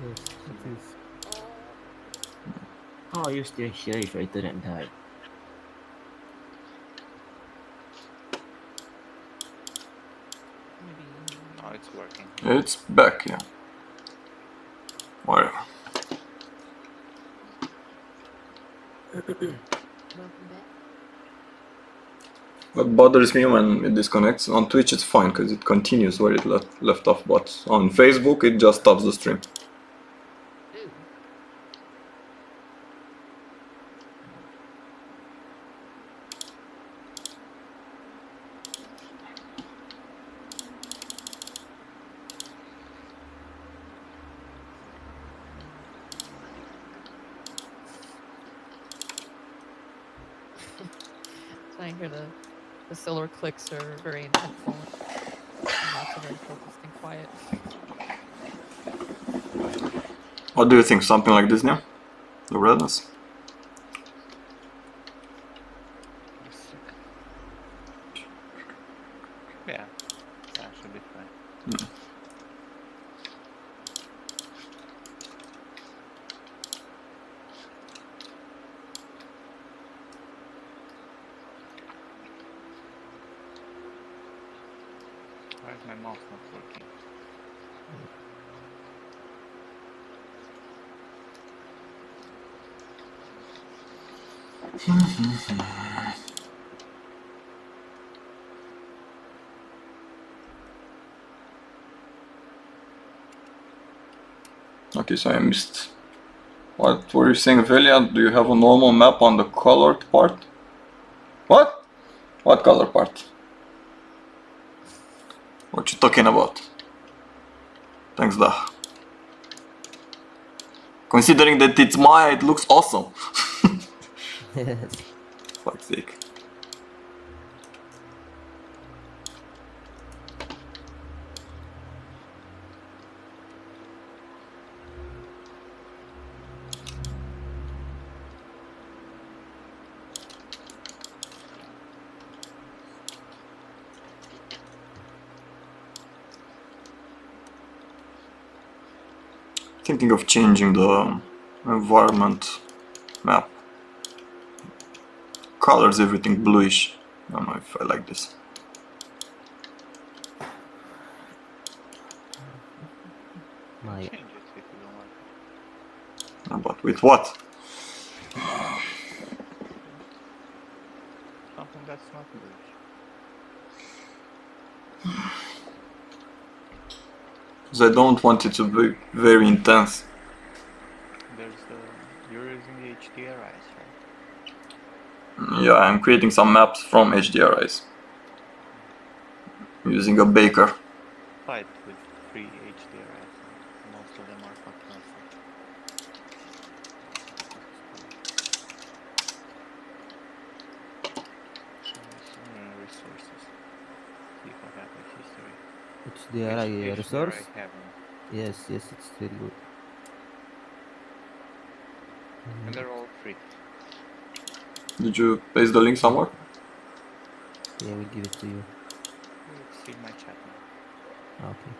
Yes, it is. How are you still here if I didn't die? Maybe now it's working. It's back, yeah. Whatever. Welcome back. What bothers me when it disconnects, on Twitch it's fine because it continues where it left off, but on Facebook it just stops the stream. Ooh. So I hear the solar clicks are very intentful. And maps are very focused and quiet. What do you think? Something like this now? The redness? Yeah, that should be fine. Why is my mouse not working? Okay, so I missed. What were you saying, Velia? Do you have a normal map on the colored part? What? What color part? What you talking about? Thanks, da. Considering that it's Maya, it looks awesome. Yes. Fuck's sake. Thinking of changing the environment map. Colors everything bluish. I don't know if I like this. Maya. Change it if you don't like it. But with what? Something that's not bluish. Because I don't want it to be very intense. There's the you're using the HDRIs, right? Yeah, I'm creating some maps from HDRIs. Using a baker. Fight with free HDRIs, and most of them are fucking awesome. Resources. See if I have a history. HDRI HDRI resource? heaven. Yes, yes, it's very good. And they're all free. Did you paste the link somewhere? Yeah, I will give it to you. It's in my chat now. Okay.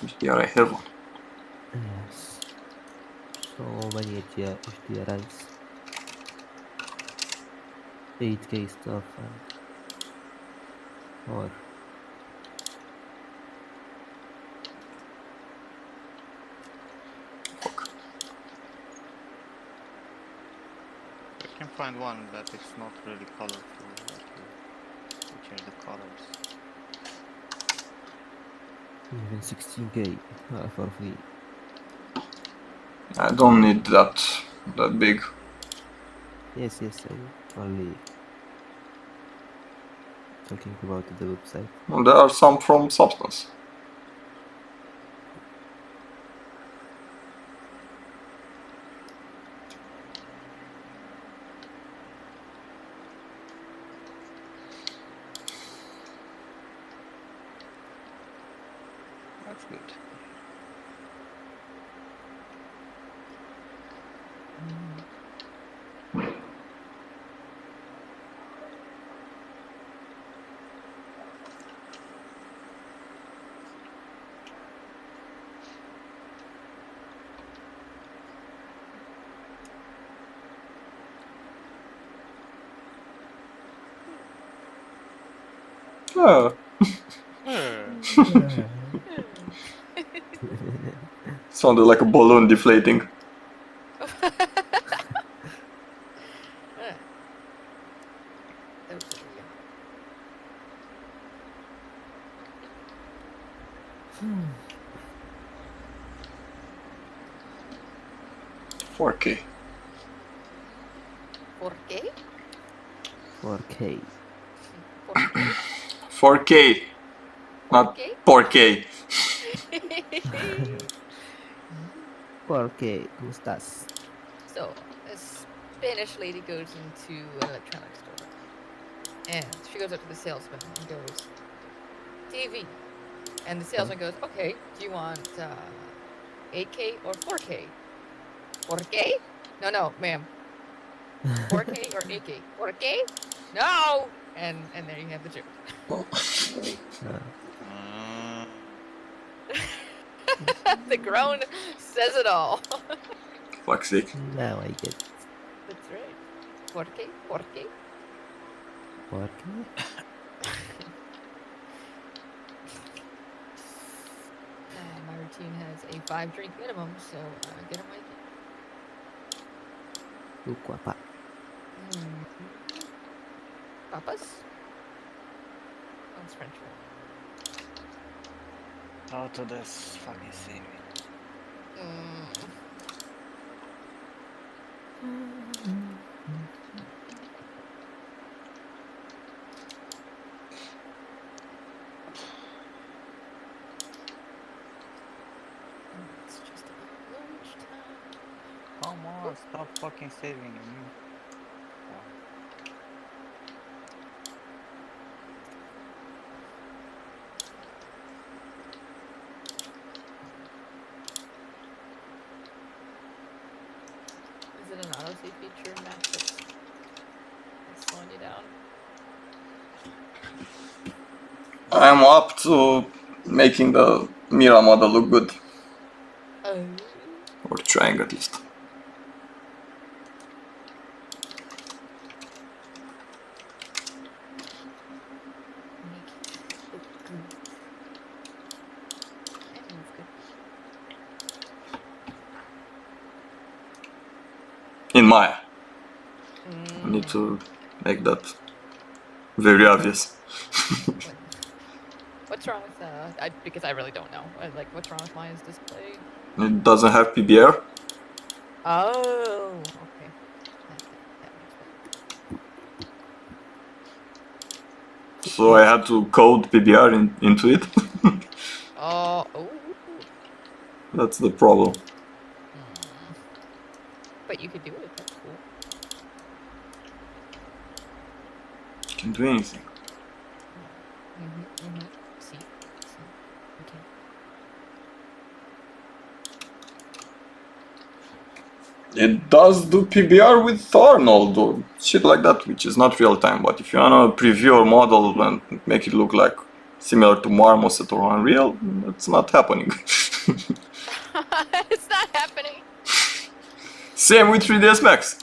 HDRI heaven. Yes. So many HDRIs. 8K stuff and more. I can find one that is not really colorful, like which are the colors. Even 16K for free. I don't need that big. Yes, yes, I only talking about the website. Well, there are some from Substance. That's good. Oh, sounded like a balloon deflating. Those are real. 4K. 4K? 4K. 4K? 4K, not 4K? 4K. 4K, ¿cómo estás? So, a Spanish lady goes into an electronics store. And she goes up to the salesman and goes, TV. And the salesman goes, okay, do you want 8K or 4K? 4K? No, ma'am. 4K or 8K? 4K? No! And there you have the joke. The groan says it all. Fuck's sake. Now I get That's right. 4K? 4K? 4K. My routine has a 5-drink minimum, so get on my Tú guapa. Papas? That's French food. Out of this fucking saving. It's just about lunchtime. Come on, stop fucking saving. Is it an autosave feature, Max, that's slowing you down? I'm up to making the Mera model look good. Oh. Or trying at least. Make it look good. And move good. In Maya. I need to make that very obvious. What's wrong with because I really don't know. Like, what's wrong with Maya's display? It doesn't have PBR. Oh, okay. That makes sense. So I had to code PBR into it. Oh. That's the problem. But you could do it. That's cool. Can do anything. See, okay. It does do PBR with Arnold or shit like that, which is not real time. But if you wanna preview a model and make it look like similar to Marmoset or Unreal, it's not happening. It's not happening. Same with 3ds Max.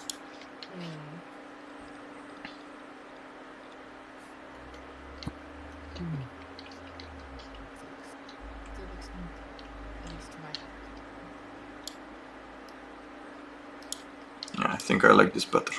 Still looks neat. At least to my eye. I think I like this better.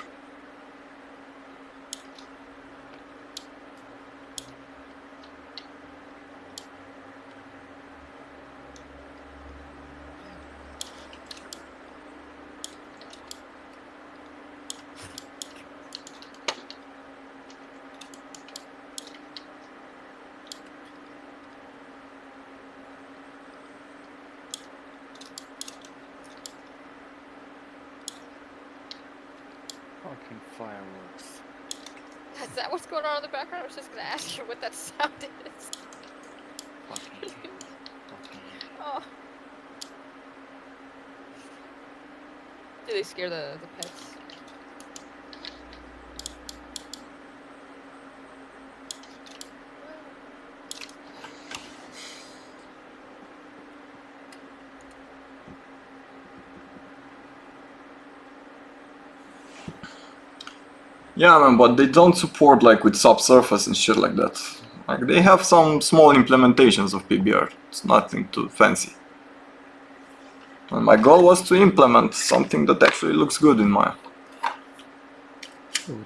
Fucking fireworks. Is that what's going on in the background? I was just gonna ask you what that sound is. Fucking Oh. Do they scare the pets? Yeah, man, but they don't support like with subsurface and shit like that. Like they have some small implementations of PBR. It's nothing too fancy. And my goal was to implement something that actually looks good in Maya. Good.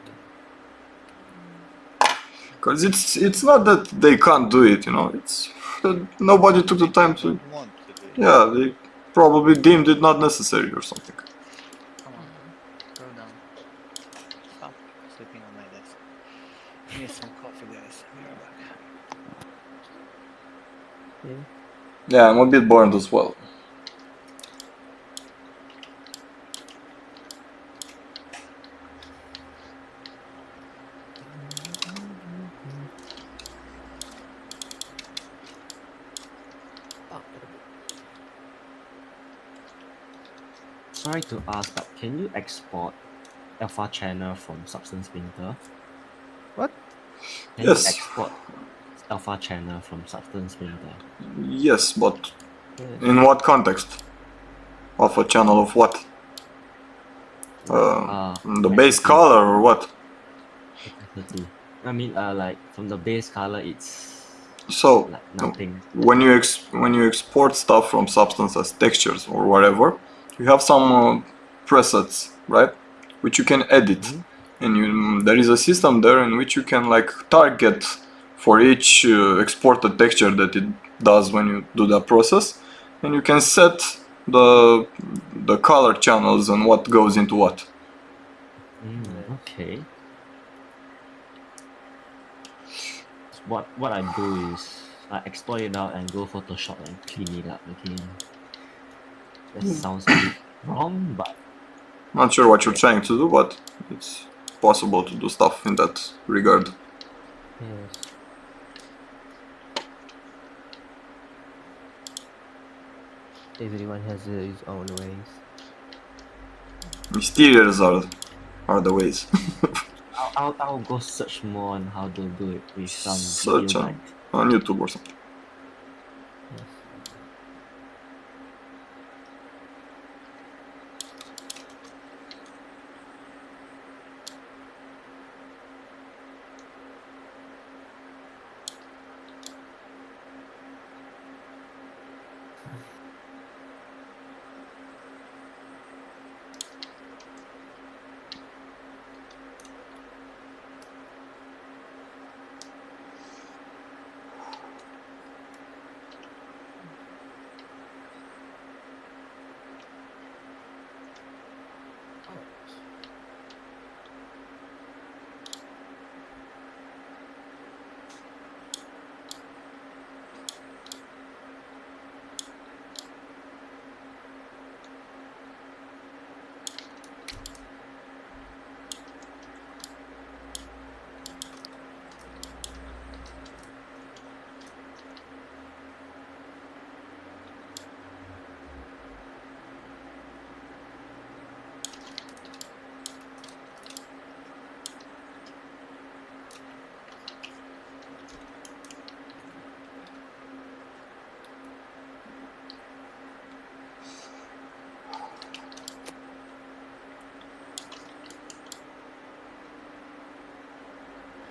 Because it's not that they can't do it, you know. It's that nobody took the time to. Don't want to do it. Yeah, they probably deemed it not necessary or something. Come on, go down. Stop sleeping on my desk. I need some coffee, guys. I'll be right back. Yeah. Yeah, I'm a bit burned as well. Sorry to ask, but can you export alpha channel from Substance Painter? What? Can you Yes. export alpha channel from Substance Painter? Yes, but Yes. in what context? Of a channel of what? The base Opacity. color or what? Opacity. I mean, like from the base color, it's So like nothing. when you export stuff from Substance as textures or whatever, you have some presets, right? Which you can edit, Mhm. and there is a system there in which you can like target for each exported texture that it does when you do that process, and you can set the color channels and what goes into what. Yes. Okay. What I do is I export it out and go Photoshop and clean it up again. That sounds a bit wrong, but Not sure what you're yeah. trying to do, but it's possible to do stuff in that regard. Yes. Everyone has his own ways. Mysterious are the ways. I'll go search more on how to do it with some video Search guides. on YouTube or something. Yes. Oh.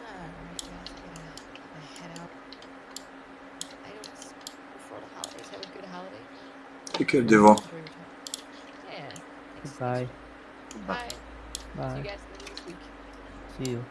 Alright, guys, I gotta head out. I notice before the holidays. Have a good holiday. Take care, Yeah. Devo. Enjoy your time. Yeah. Thanks. Goodbye. Bye. See you Bye. guys later this week. See you.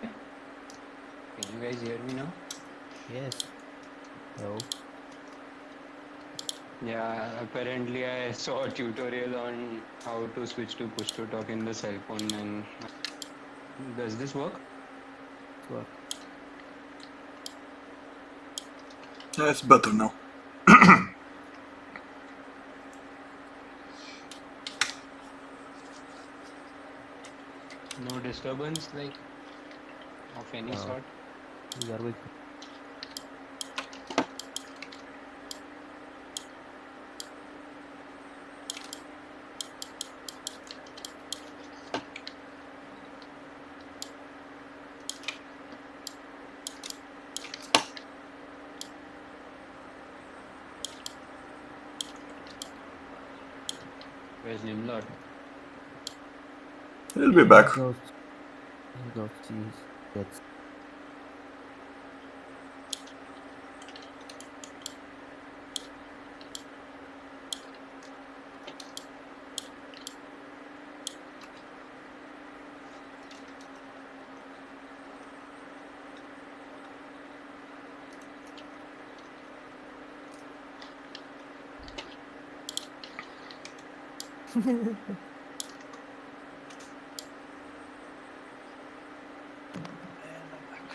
Can you guys hear me now? Yes. No. Yeah, apparently I saw a tutorial on how to switch to push to talk in the cell phone and does this work? Work. Yeah, it's better now. No disturbance like of any No. sort? You are welcome. Where's Nimlord? He'll be back. He goes to see his kids. And I'm back.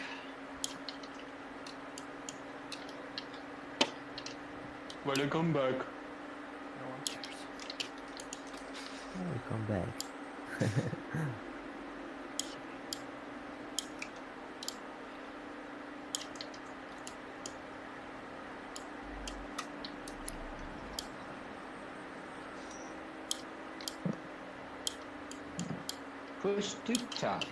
Welcome back. No one cares. Welcome back. Push to talk.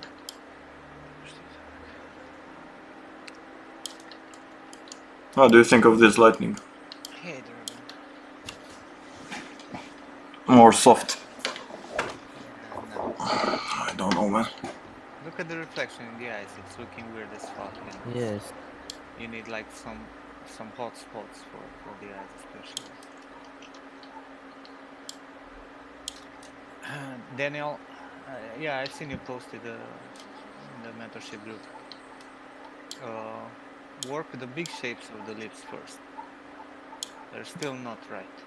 How do you think of this lightning? Hey, Dragon. More soft. Yeah, no. I don't know, man. Look at the reflection in the eyes. It's looking weird as fuck, and Yes. you need like some hot spots for the eyes, especially. Daniel, yeah, I've seen you posted in the mentorship group. Work the big shapes of the lips first. They're still not right.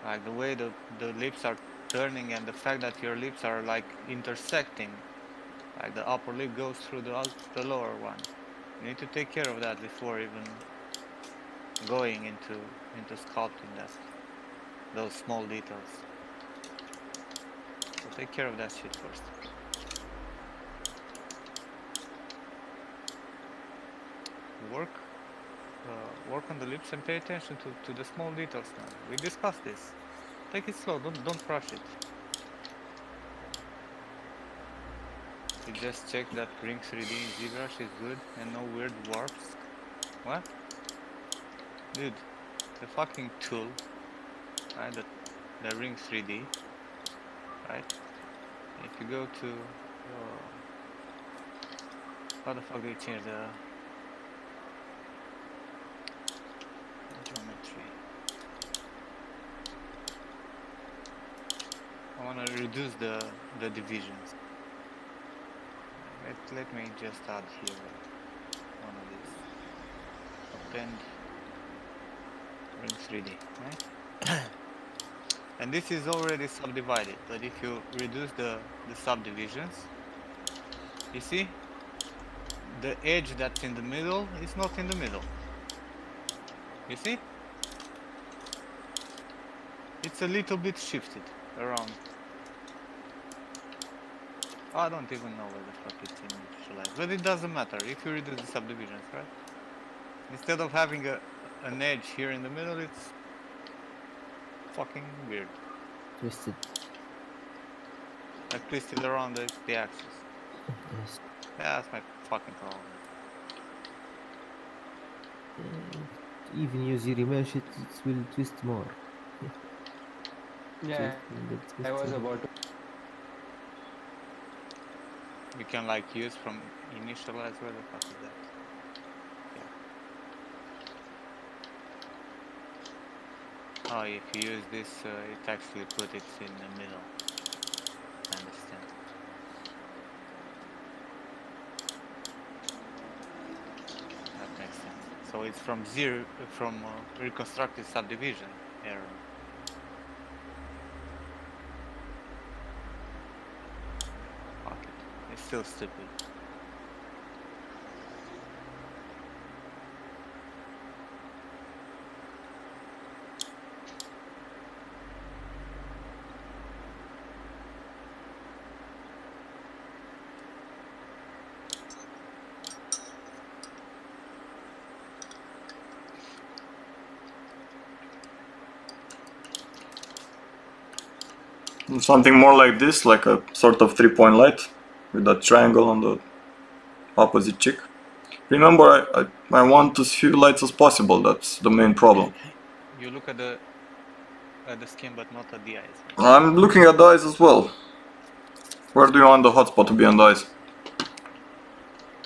Like the way the lips are turning and the fact that your lips are like intersecting. Like the upper lip goes through the lower one. You need to take care of that before even going into sculpting those small details. So take care of that shit first. Work on the lips and pay attention to the small details, man. We discussed this. Take it slow, don't rush it. You just check that Ring 3D in ZBrush is good and no weird warps. What? Dude, the fucking tool, right? The Ring 3D, right? If you go to how the fuck do you change the geometry? I wanna reduce the divisions. Let me just add here one of these. Append Ring 3D, right? And this is already subdivided, but if you reduce the subdivisions, you see the edge that's in the middle is not in the middle. You see? It's a little bit shifted around. I don't even know where the fuck it's initialized, but it doesn't matter if you reduce the subdivisions, right? Instead of having an edge here in the middle, it's fucking weird. Twisted. Like twisted around the axis. Yes. Yeah, that's my fucking problem. Even use your immerse it will twist more. Yeah, I was about to. You can like use from initialize, where the fuck is that? Oh, if you use this, it actually put it in the middle. So it's from reconstructed subdivision error. Fuck it. It's still stupid. Something more like this, like a sort of 3-point light with that triangle on the opposite cheek. Remember, I want as few lights as possible. That's the main problem. You look at the skin, but not at the eyes. I'm looking at the eyes as well. Where do you want the hotspot to be on the eyes?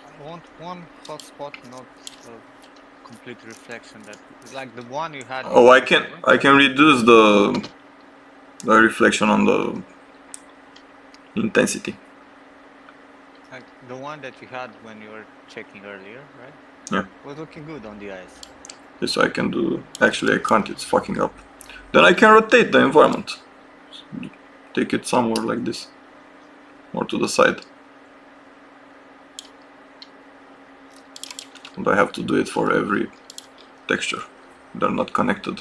I want one hotspot, not a complete reflection. That like the one you had. Oh, I can reduce the reflection on the intensity. Like the one that you had when you were checking earlier, right? Yeah. Was looking good on the eyes. This I can do. Actually, I can't. It's fucking up. Then I can rotate the environment. Take it somewhere like this, or to the side. And I have to do it for every texture. They're not connected.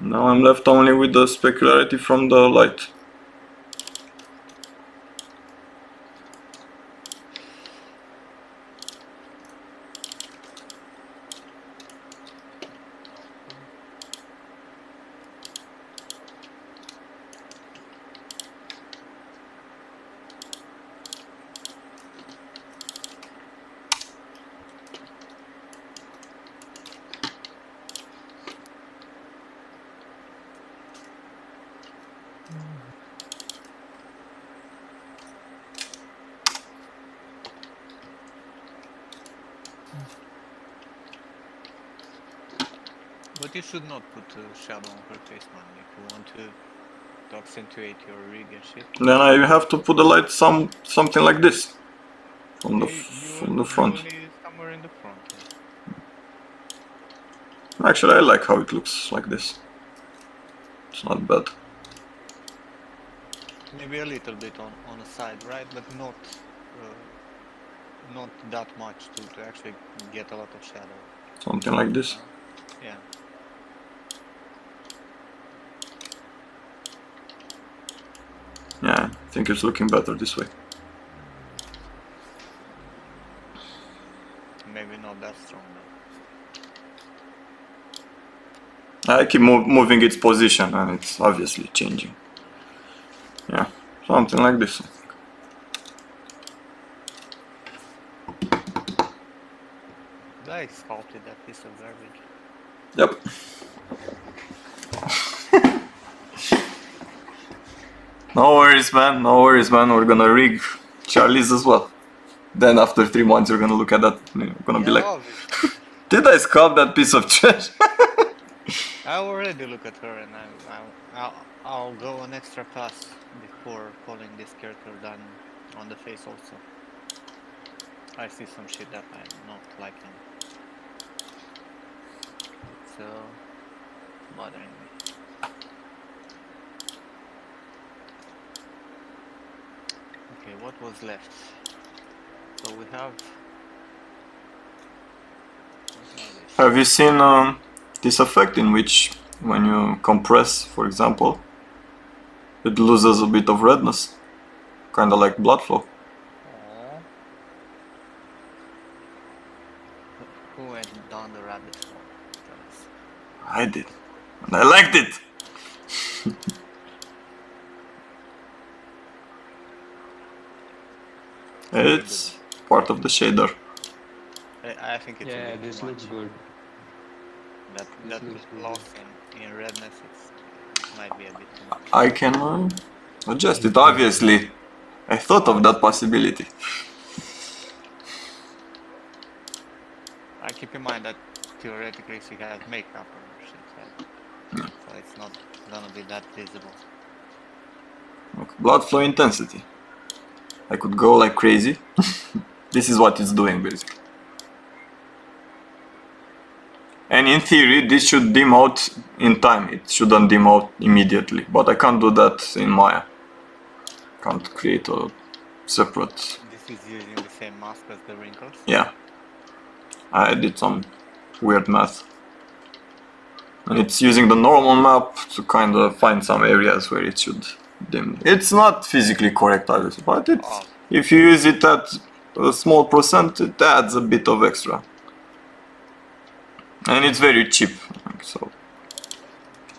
Now I'm left only with the specularity from the light. But you should not put a shadow on her face, man. If you want to accentuate your rig and shit. Then I have to put the light something like this from the front. You will need it somewhere in the front. Actually, I like how it looks like this. It's not bad. Maybe a little bit on the side, right? But not that much to actually get a lot of shadow. Something like this. Yeah. Yeah, I think it's looking better this way. Maybe not that strong though. I keep moving its position and it's obviously changing. Yeah, something like this. I sculpted that piece of garbage. Yep. No worries, man. No worries, man. We're gonna rig Charlie's as well. Then after 3 months, you're gonna look at that. You're gonna be like, obviously. did I sculpt that piece of trash? I already look at her and I'll go an extra pass before calling this character done on the face also. I see some shit that I'm not liking. It's bothering me. Okay, what was left? So we have... Have you seen this effect in which when you compress, for example, it loses a bit of redness? Kinda like blood flow. Aww. Who went down the rabbit hole? I did. And I liked it! It's part of the shader. I think it's Yeah, this looks good. That looks good. loss in redness it might be a bit too much. I can adjust it, obviously. I thought of that possibility. I keep in mind that theoretically she has makeup or shit, right? So it's not gonna be that visible. Okay. Blood flow intensity. I could go like crazy. This is what it's doing basically. And in theory, this should dim out in time. It shouldn't dim out immediately. But I can't do that in Maya. Can't create a separate... This is using the same mask as the wrinkles. Yeah. I did some weird math. And it's using the normal map to kind of find some areas where it should dim. It's not physically correct, obviously, but it's, Oh. if you use it at a small percent, it adds a bit of extra. And it's very cheap, so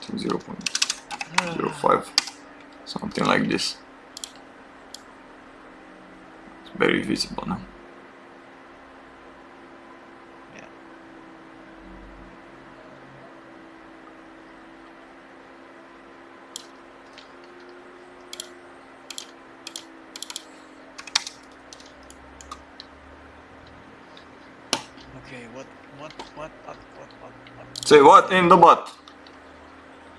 0.05, something like this. It's very visible now. Yeah. Okay, what? Say what in the butt?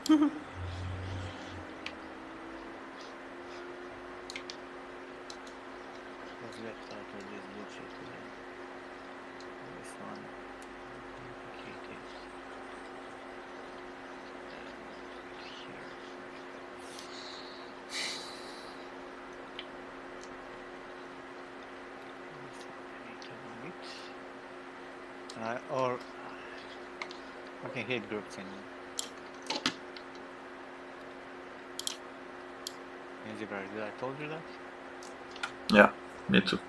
What's left out of this bullshit today? This one. Complicated. Here. Or I can hit groups in Zebra. Did I told you that? Yeah, me too.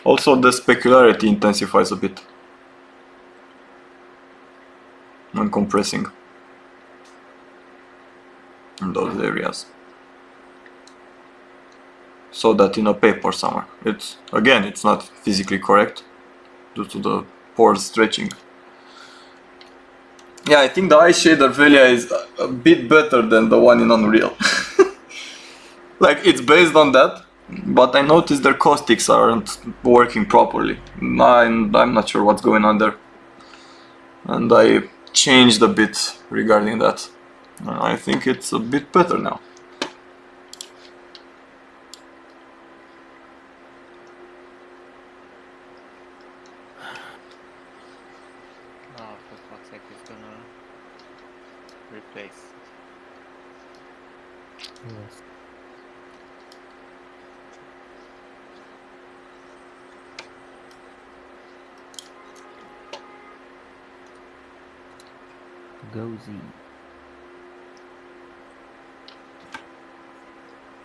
Also, the specularity intensifies a bit when compressing in those areas. So that in a paper somewhere, it's again, it's not physically correct due to the pores stretching. Yeah, I think the eye shader Velia is a bit better than the one in Unreal. Like, it's based on that, but I noticed their caustics aren't working properly. I'm not sure what's going on there. And I changed a bit regarding that. I think it's a bit better now. Oh, for fuck's sake, it's gonna replace. Yes. Go Z.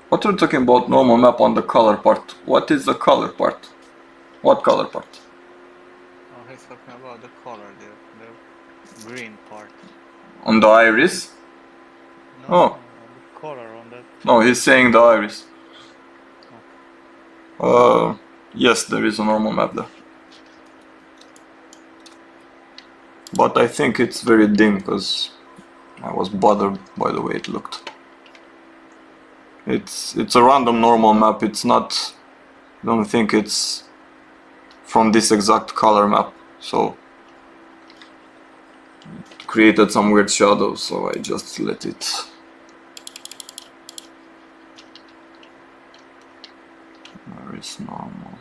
What we're talking about normal map on the color part. What is the color part? What color part? Oh, he's talking about the color, the green part. On the iris? No, Oh. the color on that. No, he's saying the iris. Yes, there is a normal map there. But I think it's very dim because I was bothered by the way it looked. It's a random normal map. It's not. I don't think it's from this exact color map. So it created some weird shadows. So I just let it. Where is normal?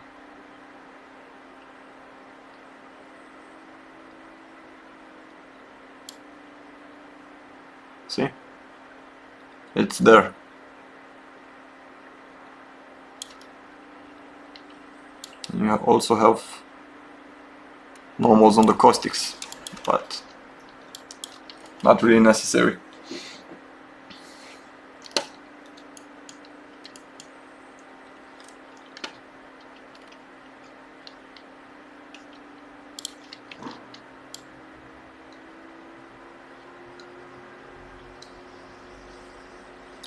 See? It's there. You also have normals on the caustics, but not really necessary.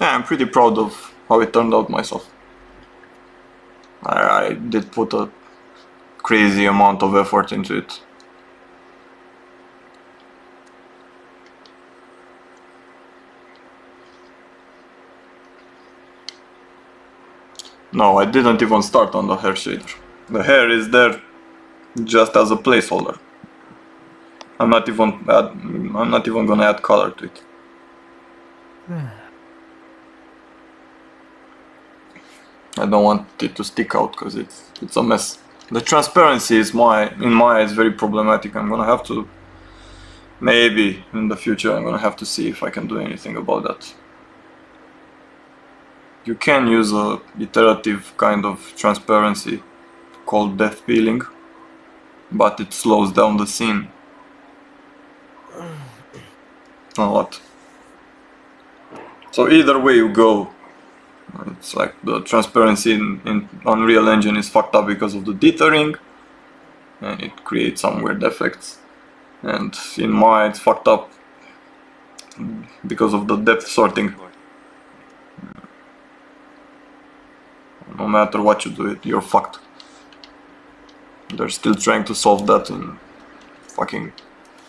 Yeah, I'm pretty proud of how it turned out myself. I did put a crazy amount of effort into it. No, I didn't even start on the hair shader. The hair is there just as a placeholder. I'm not even gonna add color to it. I don't want it to stick out because it's a mess. The transparency is in my eyes very problematic. I'm gonna have to, maybe in the future, I'm gonna have to see if I can do anything about that. You can use a iterative kind of transparency called depth peeling, but it slows down the scene a lot. So either way you go, it's like the transparency in Unreal Engine is fucked up because of the dithering, and it creates some weird effects. And in Maya it's fucked up because of the depth sorting. No matter what you do, you're fucked. They're still trying to solve that in fucking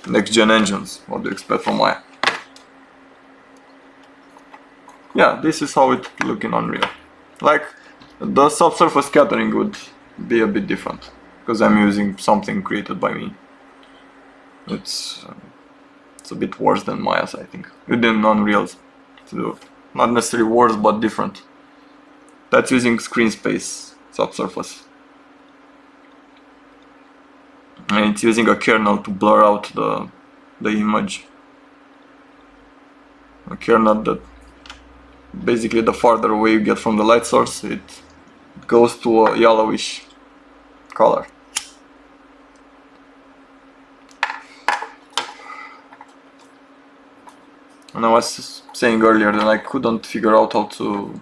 next-gen engines. What do you expect from Maya? Yeah, this is how it look in Unreal. Like, the subsurface scattering would be a bit different, because I'm using something created by me. It's a bit worse than Maya's, I think. Within Unreal's. So, not necessarily worse, but different. That's using screen space subsurface. And it's using a kernel to blur out the image. A kernel that basically the farther away you get from the light source, it goes to a yellowish color. And I was saying earlier that I couldn't figure out how to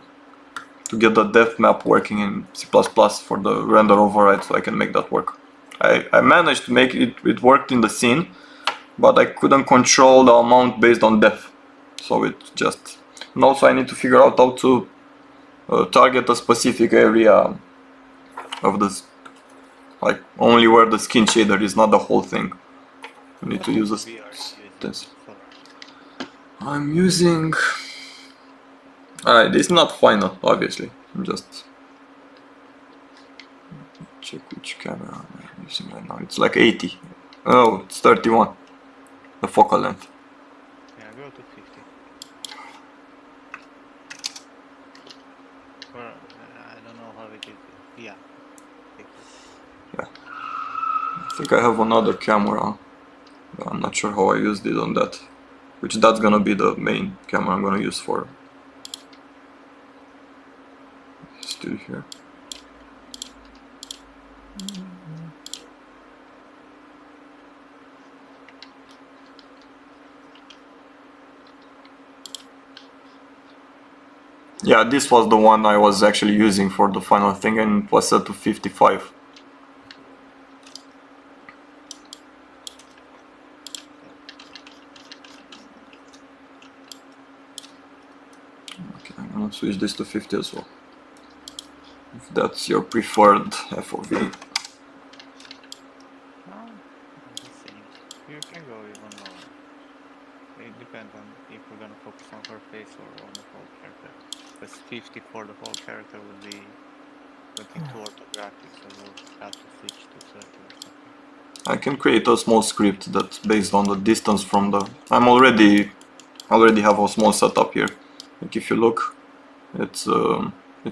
get the depth map working in C++ for the render override, so I can make that work. I managed to make it worked in the scene, but I couldn't control the amount based on depth. So it just... And also I need to figure out how to target a specific area of this, like only where the skin shader is, not the whole thing. You need to use this. I'm using... it's not final, obviously. I'm just... check which camera I'm using right now. It's like 80. Oh, it's 31. The focal length. Yeah, go to 50. Or, I don't know how it is. Yeah. 50. I think I have another camera. I'm not sure how I used it on that. Which that's gonna be the main camera I'm gonna use for... Still here. Yeah, this was the one I was actually using for the final thing, and it was set to 55. Okay, I'm gonna switch this to 50 as well. If that's your preferred FOV. No, I'm just saying. You can go even lower. It depends on if we're gonna focus on her face or on the whole character. Because 50 for the whole character would be looking too orthographic, so we'll have to switch to 30 or something. I can create a small script that's based on the distance from the... I'm already have a small setup here. Like if you look, it's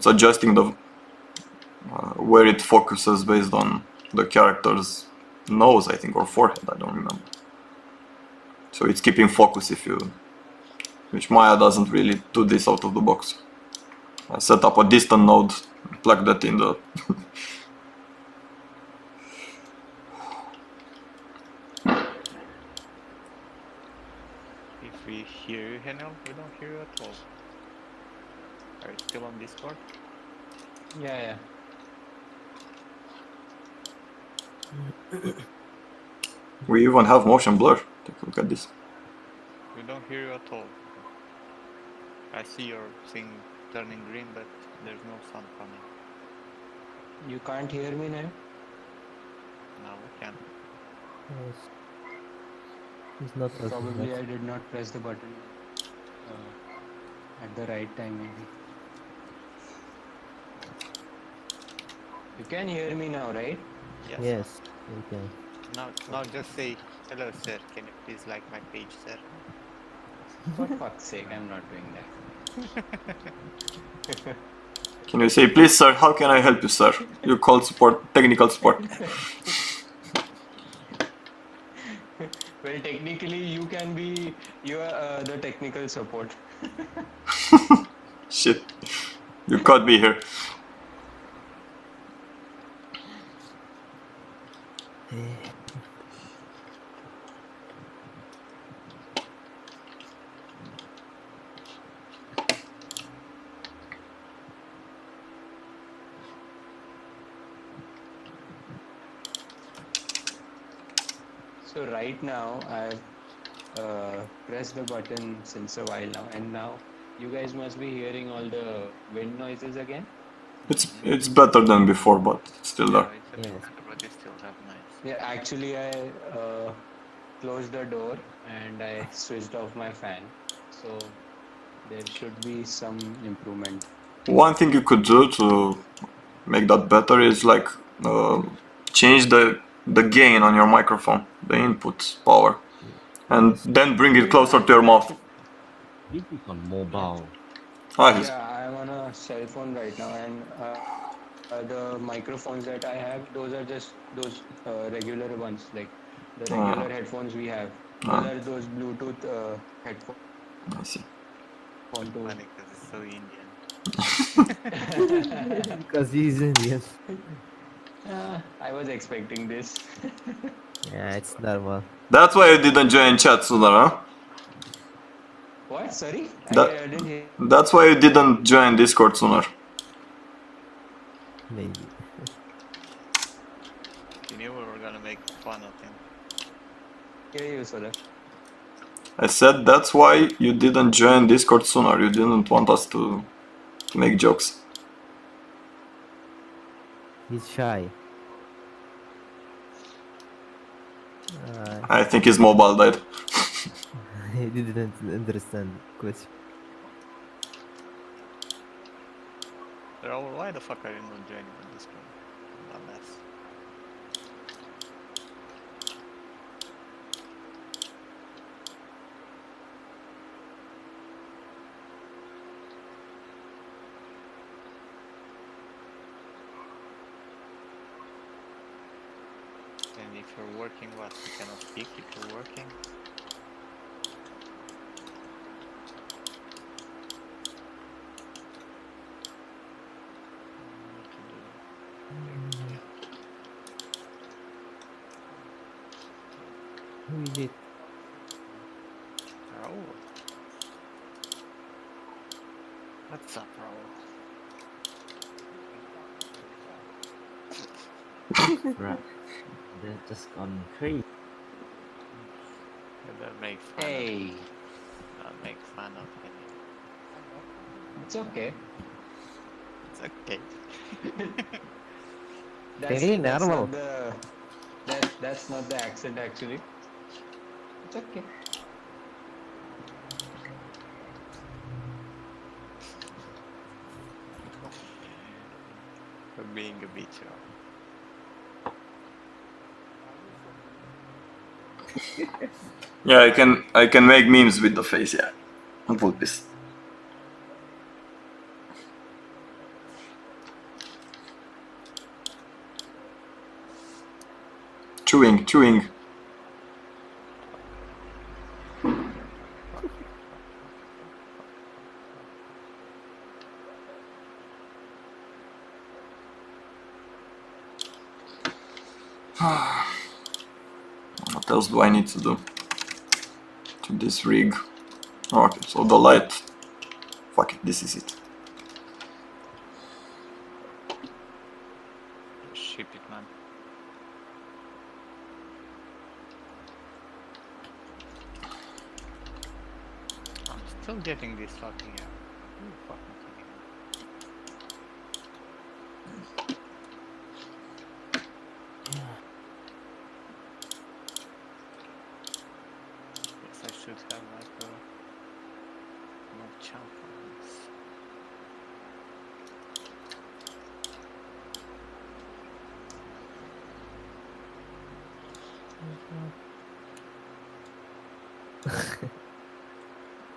adjusting the where it focuses based on the character's nose, I think, or forehead, I don't remember. So it's keeping focus if you... Which Maya doesn't really do this out of the box. I set up a distant node, plug that in the... If we hear you, Henel, we don't hear you at all. Are you still on Discord? Yeah. We even have motion blur. Take a look at this. We don't hear you at all. I see your thing turning green, but there's no sound coming. You can't hear me now? Now we can. Yes. It's not as Probably much. I did not press the button at the right time, maybe. You can hear me now, right? Yes. Yes, okay. Now just say, hello sir, can you please like my page, sir? For fuck's sake, I'm not doing that. Can you say, please, sir, how can I help you, sir? You called support, technical support. Well, technically, you are the technical support. Shit. You caught me here. So right now, I've pressed the button since a while now, and now you guys must be hearing all the wind noises again. It's better than before, but still Yeah, there. it's a bit Yes. better, but you still have nice. Yeah, actually, I closed the door and I switched off my fan, so there should be some improvement. One thing you could do to make that better is like change the gain on your microphone, the input power, and Yes. then bring it Yeah, closer to your mouth. This is on mobile. yeah, I'm on a cell phone right now, and the microphones that I have, those are just those regular ones, like the regular headphones we have. Those are those Bluetooth headphones I see. too. Funny because it's so Indian. Because he's Indian. I was expecting this. Yeah, it's normal. That's why you didn't join chat sooner, huh? What? Sorry, That I didn't hear. that's why you didn't join Discord sooner. Maybe. You knew we were gonna make fun of him. Hear you, Solar. I said that's why you didn't join Discord sooner. You didn't want us to make jokes. He's shy. I think his mobile died. He didn't understand the question. Raul, why the fuck are you not joining on Discord? Dumbass. And if you're working, what? You cannot speak if you're working? What to do? Who is it? Raul. What's up, Raul? Right. They're just gone crazy. Don't make fun Hey, of Don't make fun of him. it's okay. It's okay. Very That's normal. not that's not the accent actually. It's okay. For being a bitch, Raul. Yeah, I can make memes with the face, yeah. I'm full pissed. Chewing. What else do I need to do to this rig? Okay, so the light. Fuck it, this is it. Just ship it, man. I'm still getting this fucking error. Who the fuck am I kidding? Guess I should have like a more chamfer on this.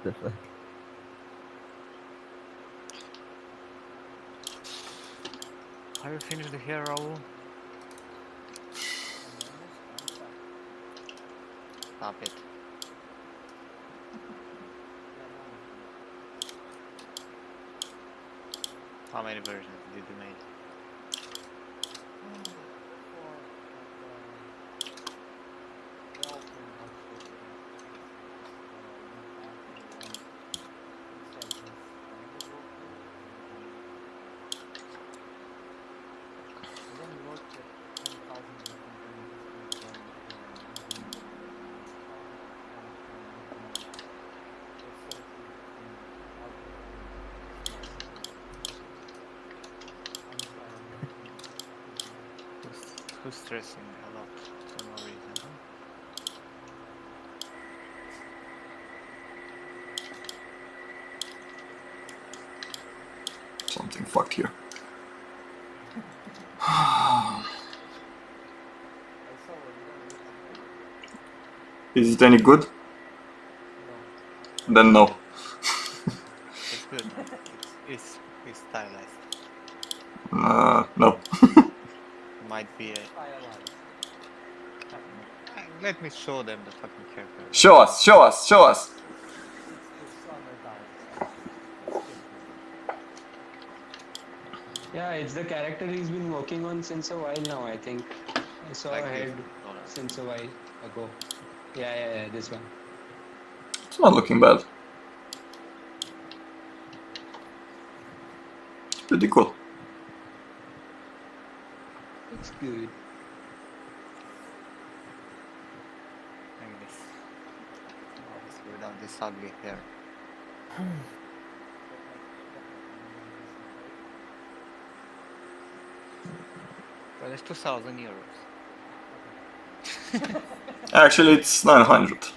The fuck? Are you finished here, Raul? Stop it. How many versions did you make? Who's stressing a lot for no reason, huh? Something fucked here. Is it any good? Then no. It's good, man. It's stylized. No. Might be a... Let me show them the fucking character. Show us, show us, show us. Yeah, it's the character he's been working on since a while now, I think. I saw Like a head this. since a while ago. Yeah, this one. It's not looking bad. It's pretty cool. Looks good. Like this. Obviously without this ugly hair. Well, it's 2,000 euros. Actually, it's $900.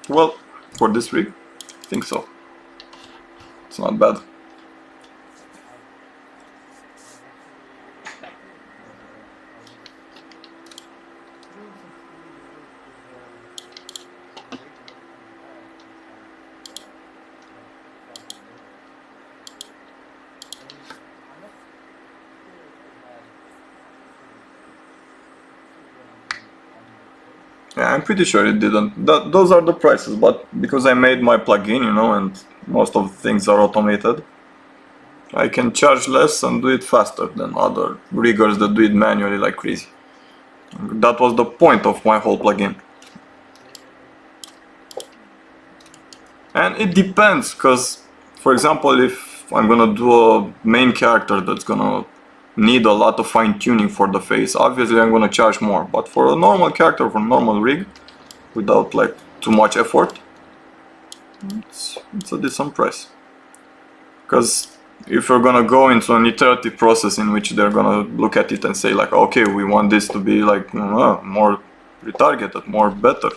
Well, for this rig, I think so. It's not bad. Yeah, I'm pretty sure it didn't. Those are the prices, but because I made my plugin, you know, and most of the things are automated, I can charge less and do it faster than other riggers that do it manually like crazy. That was the point of my whole plugin. And it depends, because, for example, if I'm gonna do a main character that's gonna need a lot of fine-tuning for the face, obviously I'm gonna charge more. But for a normal character, for a normal rig, without like too much effort, it's a decent price. Because if you're gonna go into an iterative process in which they're gonna look at it and say like, okay, we want this to be like more retargeted, more better,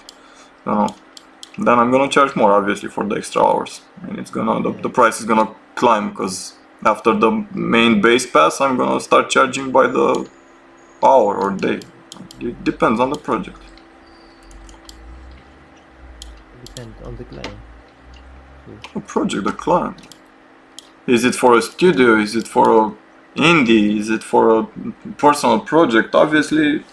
you know, then I'm gonna charge more obviously for the extra hours, and it's gonna the price is gonna climb, because after the main base pass I'm gonna start charging by the hour or day. It depends on the project. Depend on the client. The project, the client. Is it for a studio? Is it for a indie? Is it for a personal project? Obviously.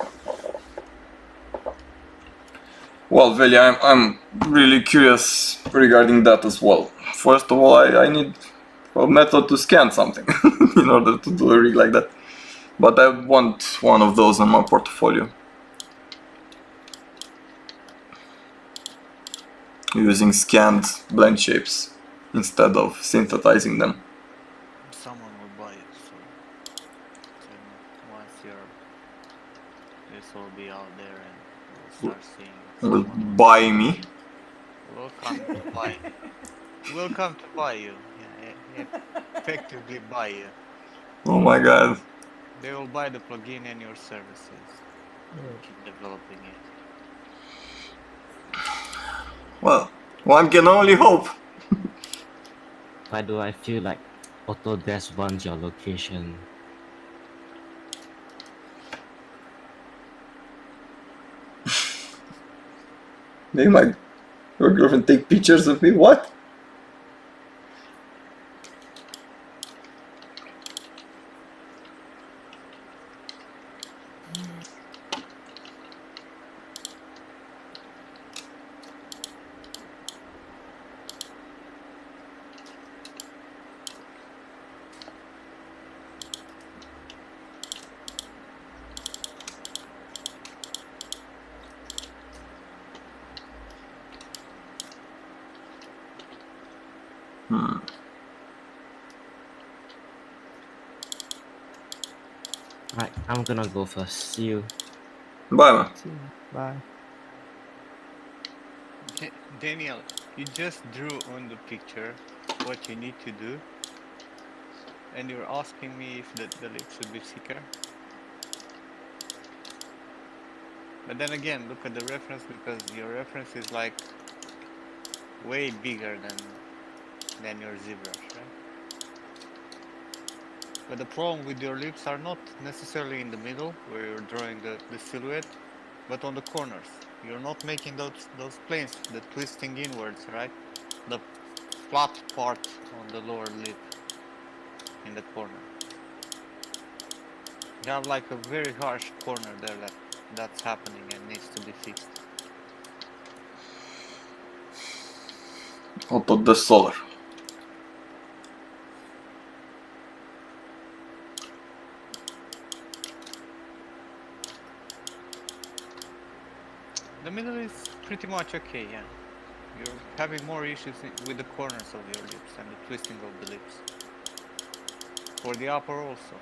Well, Veli, I'm really curious regarding that as well. First of all, I need a method to scan something in order to do a rig like that. But I want one of those in my portfolio. Using scanned blend shapes instead of synthesizing them. Someone will buy it, so once this will be out there and we'll start seeing it. Will Someone buy me. will come to buy. Will come to buy you. Yeah, effectively buy you. Oh my god. They will buy the plugin and your services. Keep developing it. Well, one can only hope. Why do I feel like Autodesk runs your location? Maybe your girlfriend take pictures of me? What? Right, I'm gonna go first. See you. Bye, man. See you. Bye. Daniel, you just drew on the picture what you need to do, and you're asking me if the leap should be thicker. But then again, look at the reference, because your reference is like way bigger than your ZBrush, right? But the problem with your lips are not necessarily in the middle where you're drawing the silhouette, but on the corners. You're not making those planes, the twisting inwards, right? The flat part on the lower lip in the corner. You have like a very harsh corner there that's happening and needs to be fixed. I'll put the solar. The middle is pretty much okay, yeah. You're having more issues with the corners of your lips and the twisting of the lips. For the upper also.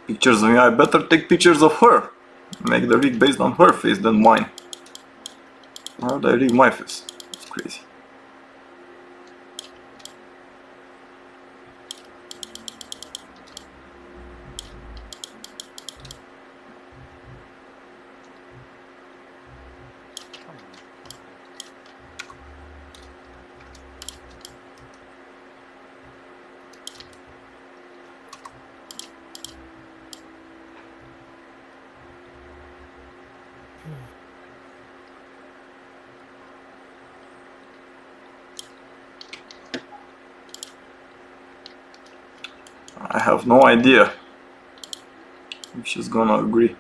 Pictures of me, I better take pictures of her. Make the rig based on her face than mine. How do I rig my face? It's crazy. Come on. I have no idea if she's gonna agree.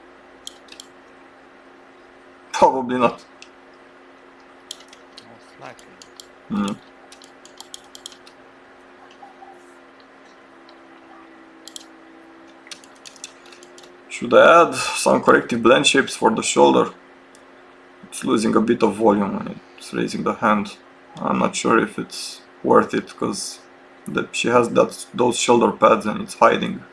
Probably not. Most likely. Mm. Should I add some corrective blend shapes for the shoulder? It's losing a bit of volume when it's raising the hand. I'm not sure if it's worth it because she has those shoulder pads and it's hiding.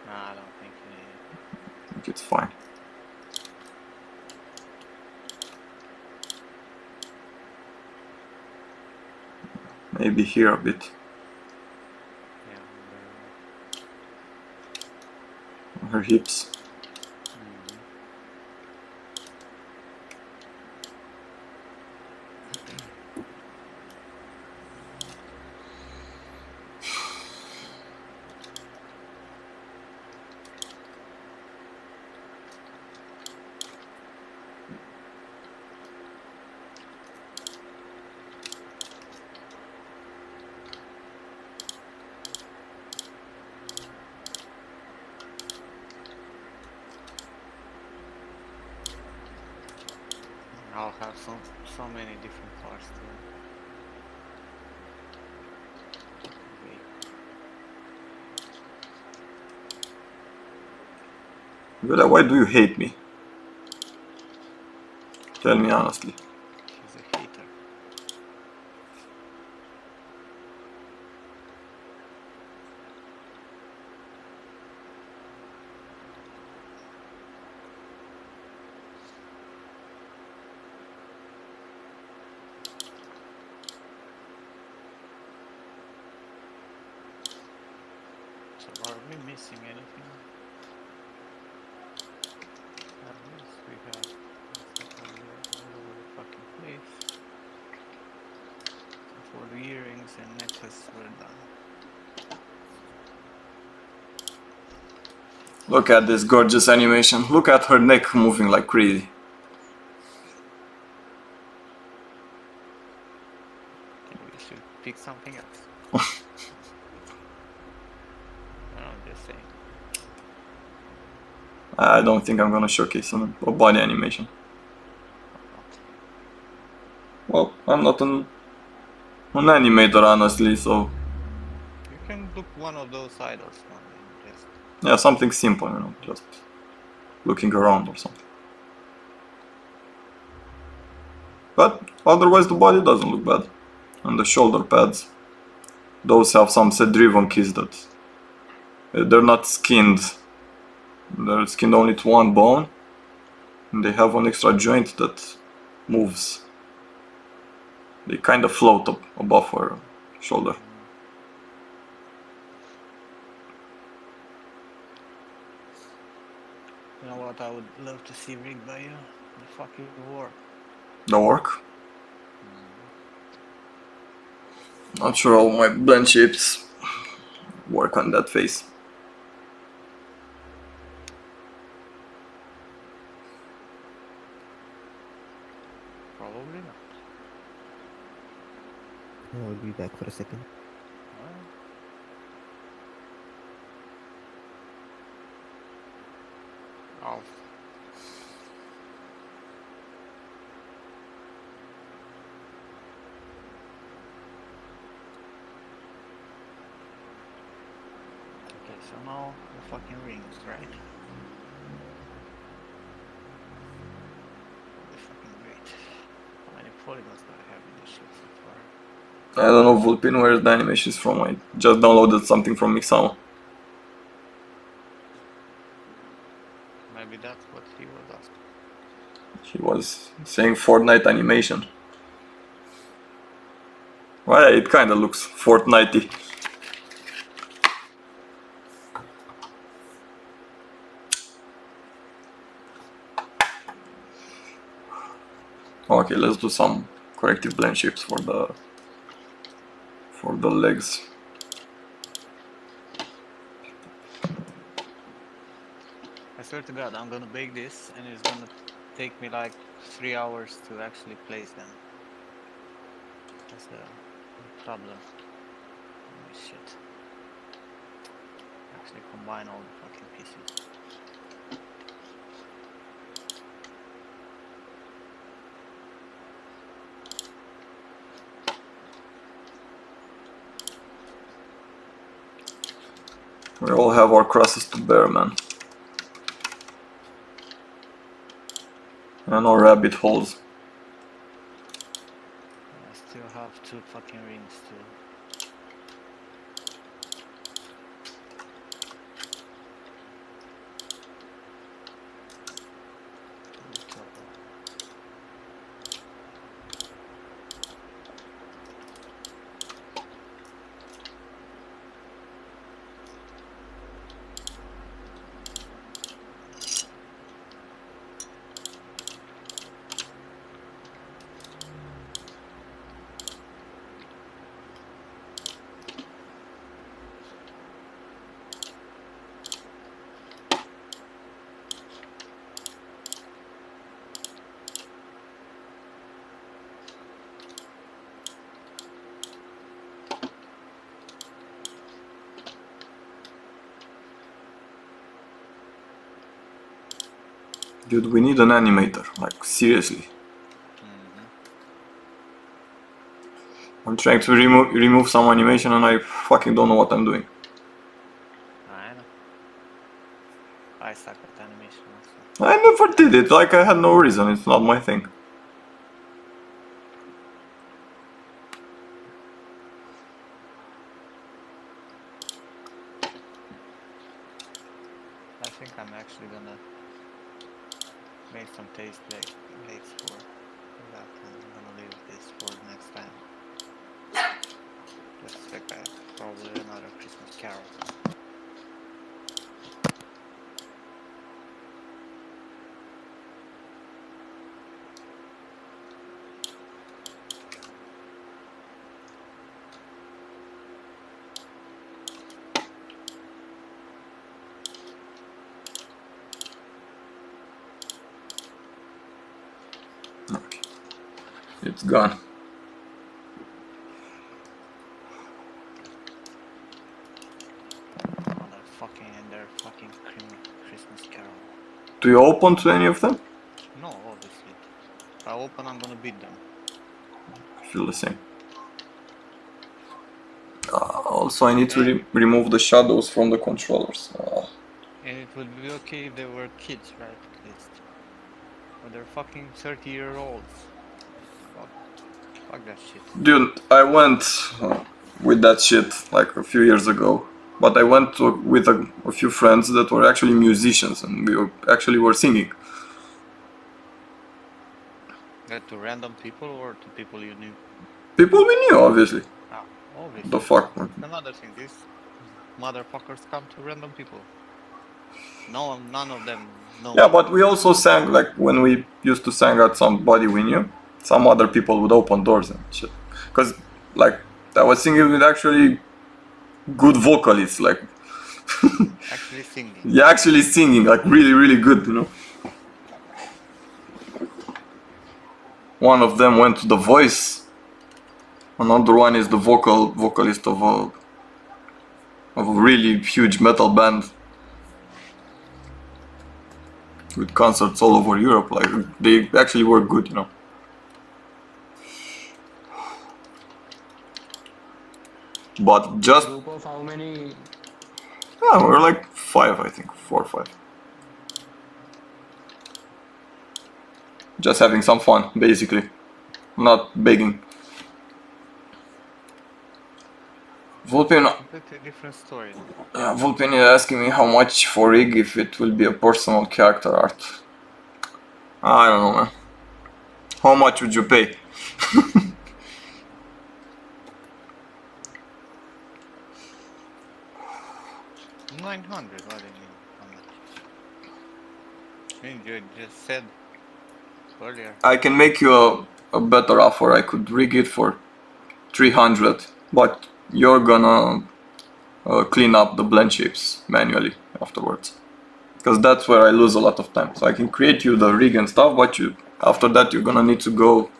No, I don't think you need it. I think it's fine. Maybe here a bit. Yeah, On her hips. I'll have so many different parts to wait. Vela, why do you hate me? Tell me honestly. She's a hater. So are we missing anything? At least we have all over the fucking place. So for the earrings and necklace, we're done. Look at this gorgeous animation. Look at her neck moving like crazy. Okay, we should pick something else. I'm just saying. I don't think I'm gonna showcase a body animation. Well, I'm not an animator honestly, so You can look one of those idols one and just yeah, something simple, you know, just looking around or something. But otherwise the body doesn't look bad. And the shoulder pads, those have some set-driven keys that they're not skinned. They're skinned only to one bone. And they have an extra joint that moves. They kind of float up above her shoulder. You know what I would love to see rigged by you? The fucking war. The work? Not sure how my blend shapes work on that face. Probably not. I will be back for a second. Oh. Okay, so now the fucking rings, right? Holy fucking great. How many polygons do I have in this shit so far? I don't know, Vulpin, where's the animations from? I just downloaded something from Mixamo. Maybe that's what he was asking. He was saying Fortnite animation. Well, it kinda looks Fortnite-y. Okay, let's do some corrective blend shapes for the legs. I swear to God, I'm gonna bake this and it's gonna take me like 3 hours to actually place them. That's the problem. Holy shit. Actually combine all the fucking pieces. We all have our crosses to bear, man. And our rabbit holes. I still have 2 fucking rings too. Dude, we need an animator, like seriously. I'm trying to remove some animation and I fucking don't know what I'm doing. I know. I suck at animation also. I never did it, like I had no reason, it's not my thing. I think I'm actually gonna make some taste plates for that and I'm gonna leave this for next time. Just like probably another Christmas carol. Okay. It's gone. Another fucking and their fucking Christmas carol. Do you open to any of them? No, obviously. If I open, I'm gonna beat them. I feel the same. Also, I need to remove the shadows from the controllers. And it would be okay if they were kids, right? At least. But they're fucking 30-year-olds. Fuck that shit. Dude, I went with that shit like a few years ago. But I went with a few friends that were actually musicians, and actually were singing. To random people or to people you knew? People we knew, obviously. Ah, The obviously. fuck? That's another thing. These motherfuckers come to random people. No, none of them know Yeah, me. but we also sang, like when we used to sing at somebody we knew, some other people would open doors and shit. Cause like I was singing with actually good vocalists, like Actually singing. yeah, actually singing like really really good, you know. One of them went to The Voice. Another one is the vocalist of a really huge metal band with concerts all over Europe. Like they actually were good, you know. But just Group of how many? yeah, we're like five, I think, 4 or 5. Just having some fun, basically, not begging. Vulpin, Completely different story. yeah, Vulpin is asking me how much for rig if it will be a personal character art. I don't know, man. How much would you pay? 900, what do you mean? How much? I mean, you just said earlier. I can make you a better offer. I could rig it for 300, but you're gonna clean up the blend shapes manually afterwards. Because that's where I lose a lot of time. So I can create you the rig and stuff, but after that you're gonna need to go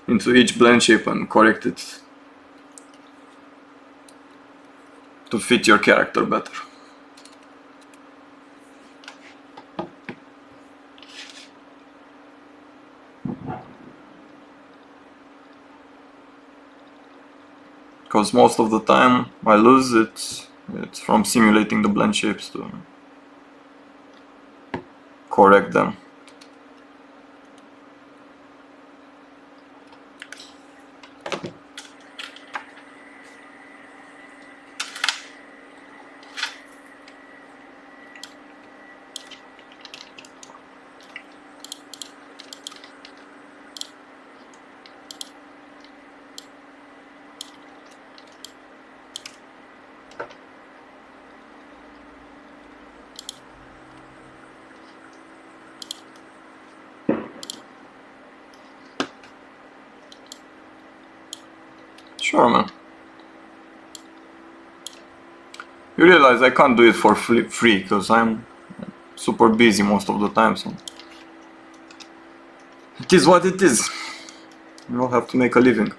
into each blend shape and correct it to fit your character better. Because most of the time I lose it, it's from simulating the blend shapes to correct them. Sure, man. You realize I can't do it for free because I'm super busy most of the time, so it is what it is. We all have to make a living.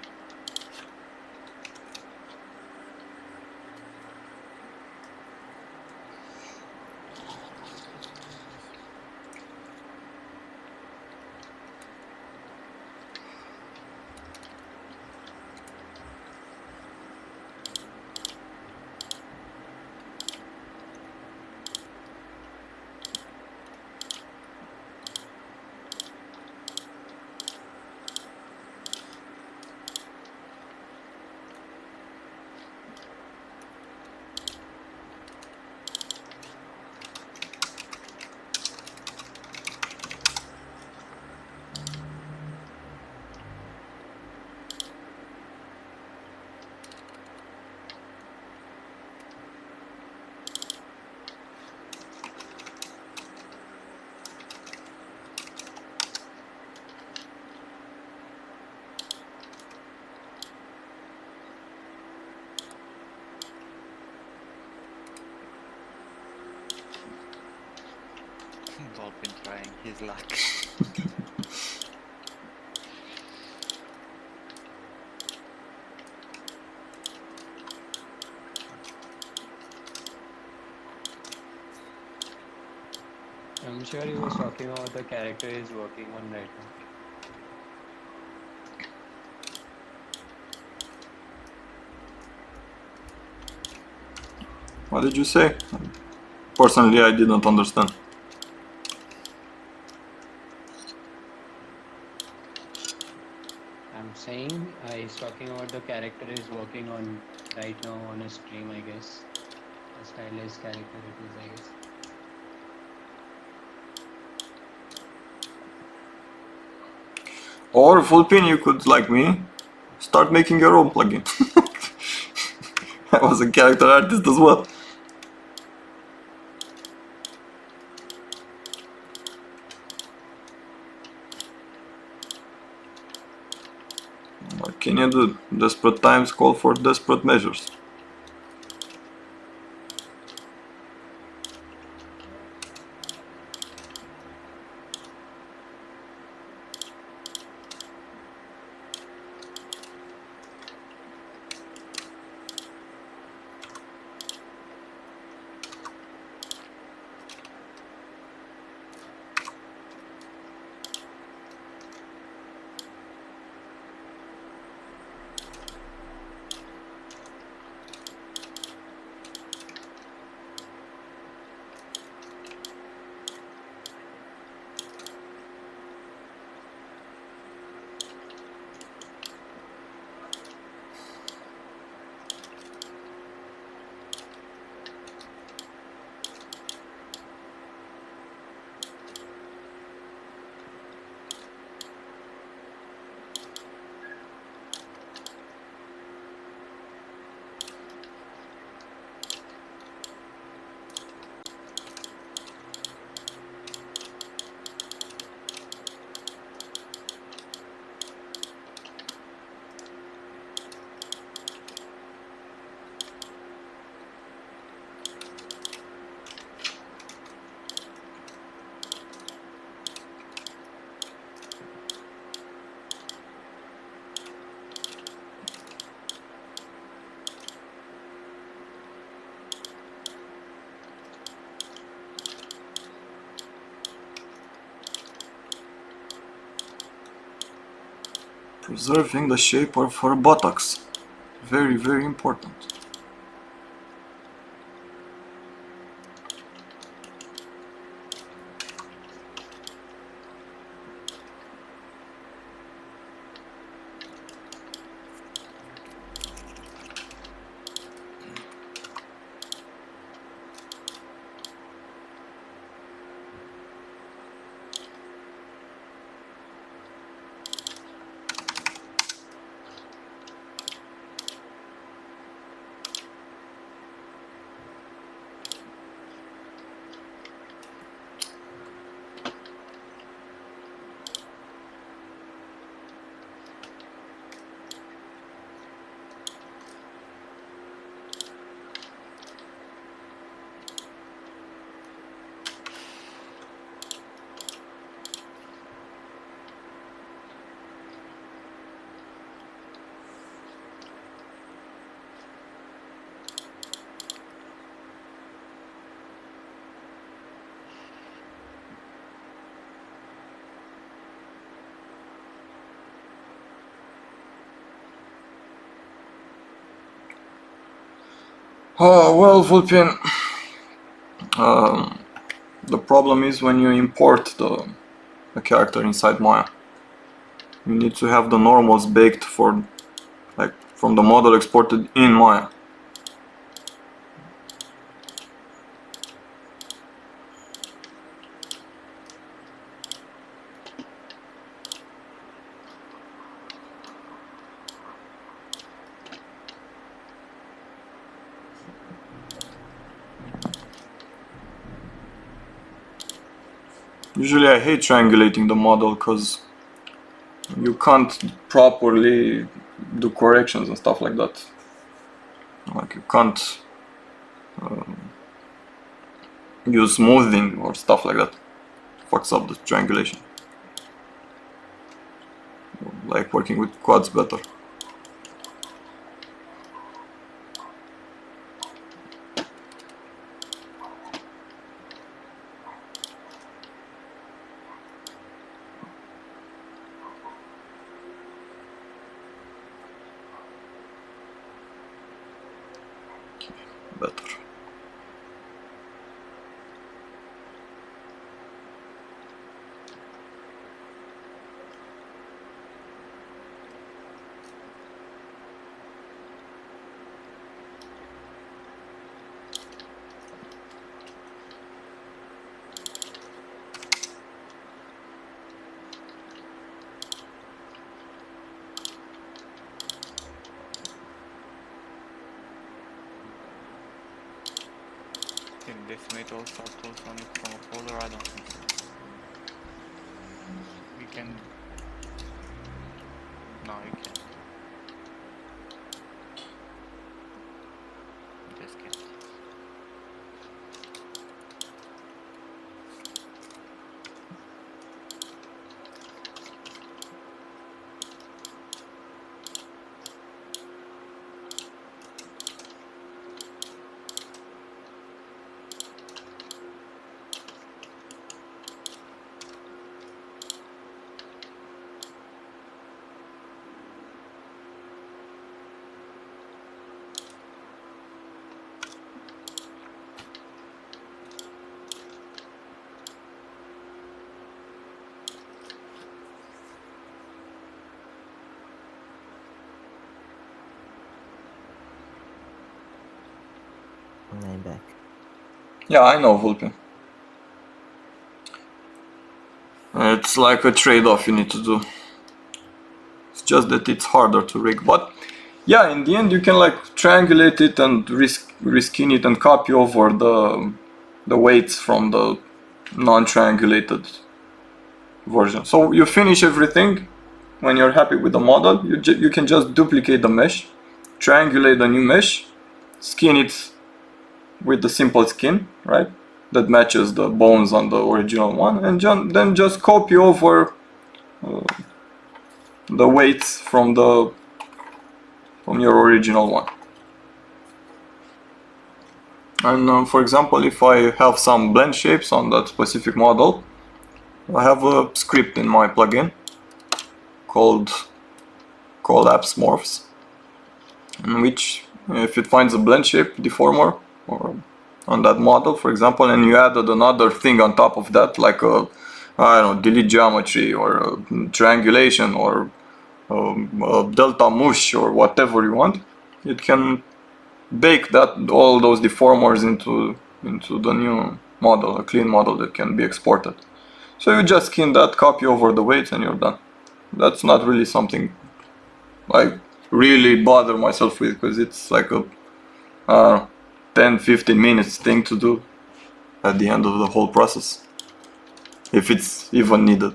Dolphin trying his luck. I'm sure he was talking about the character he's working on right now. What did you say? Personally, I didn't understand. I'm saying he's talking about the character is working on right now on a stream, I guess. A stylized character it is, I guess. Or Fullpin, you could, like me, start making your own plugin. I was a character artist as well. What can you do? Desperate times call for desperate measures. Preserving the shape of her buttocks. Very, very important. Well, Vulpin, the problem is when you import the character inside Maya. You need to have the normals baked for, like, from the model exported in Maya. Usually I hate triangulating the model because you can't properly do corrections and stuff like that. Like you can't use smoothing or stuff like that. Fucks up the triangulation. Like working with quads better. Better. animate all subtools on it from a folder? I don't think so. You can. No, you can't. Just can't. I'm back. Yeah, I know, Vulpin. It's like a trade-off you need to do. It's just that it's harder to rig, but yeah, in the end you can like triangulate it and reskin it and copy over the weights from the non-triangulated version. So you finish everything. When you're happy with the model, you can just duplicate the mesh, triangulate the new mesh, skin it with the simple skin, right? That matches the bones on the original one, and then just copy over the weights from your original one. And for example, if I have some blend shapes on that specific model, I have a script in my plugin called collapse morphs, in which if it finds a blend shape deformer or on that model, for example, and you added another thing on top of that, like a, I don't know, delete geometry or triangulation or a delta mush or whatever you want, it can bake all those deformers into the new model, a clean model that can be exported. So you just skin that, copy over the weights, and you're done. That's not really something I really bother myself with, because it's like a 10-15 minutes thing to do at the end of the whole process, if it's even needed.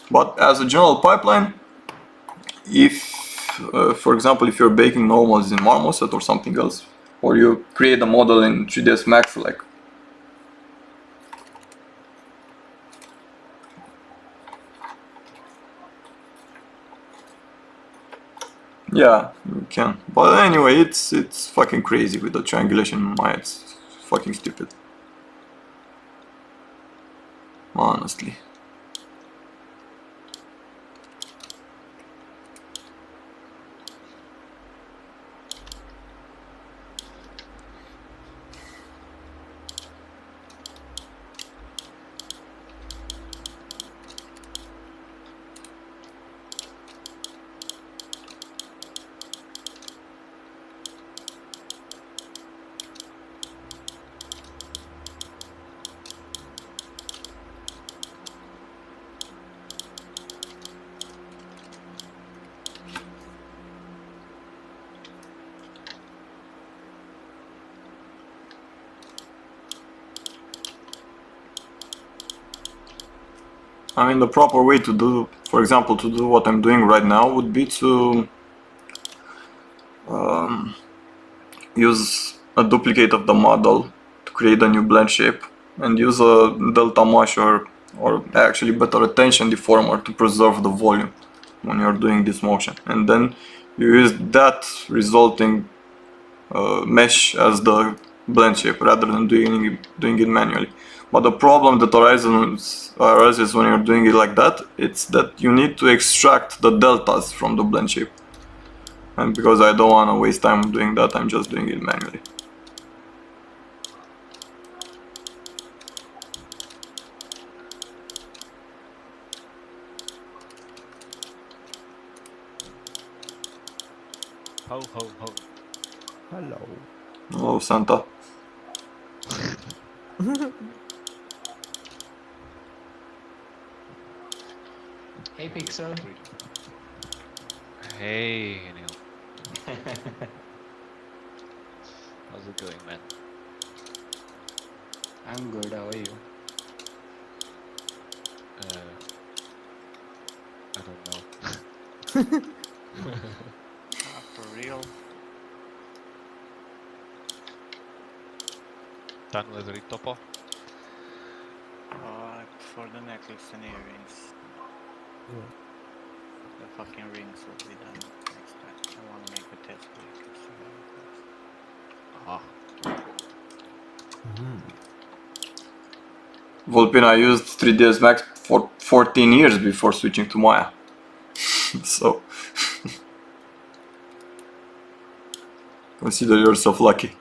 But as a general pipeline, if for example, if you're baking normals in Marmoset or something else, or you create a model in 3ds Max, like yeah, you can. But anyway, it's fucking crazy with the triangulation in Maya. It's fucking stupid, honestly. I mean, the proper way to do, for example, to do what I'm doing right now would be to use a duplicate of the model to create a new blend shape, and use a delta mesh or actually better, a tension deformer to preserve the volume when you're doing this motion, and then you use that resulting mesh as the blend shape rather than doing it manually. But the problem that arises when you're doing it like that, it's that you need to extract the deltas from the blend shape. And because I don't want to waste time doing that, I'm just doing it manually. Ho ho ho. Hello. Oh, Santa. Hey, Pixel. Hey, Neil. How's it going, man? I'm good. How are you? I don't know. For real. Done with Ritopo? For the necklace and earrings. Yeah. The fucking rings will be done next time. I want to make a test so you can see how it looks. Ah, Volpin, I used 3ds Max for 14 years before switching to Maya. So consider yourself lucky.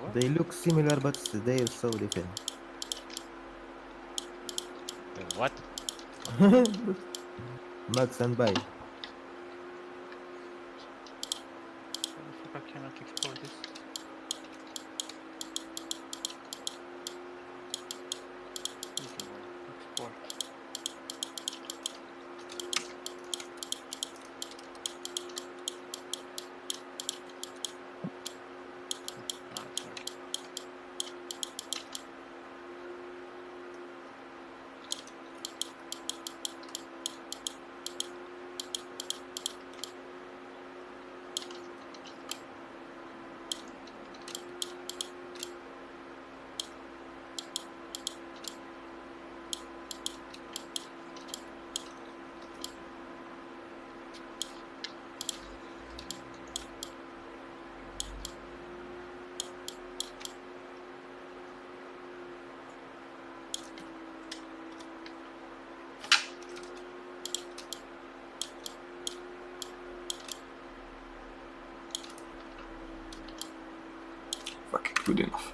What? They look similar, but they are so different. what? Max and Pi. Why the fuck I cannot export this? Visible. Export. Sorry. Fucking good enough.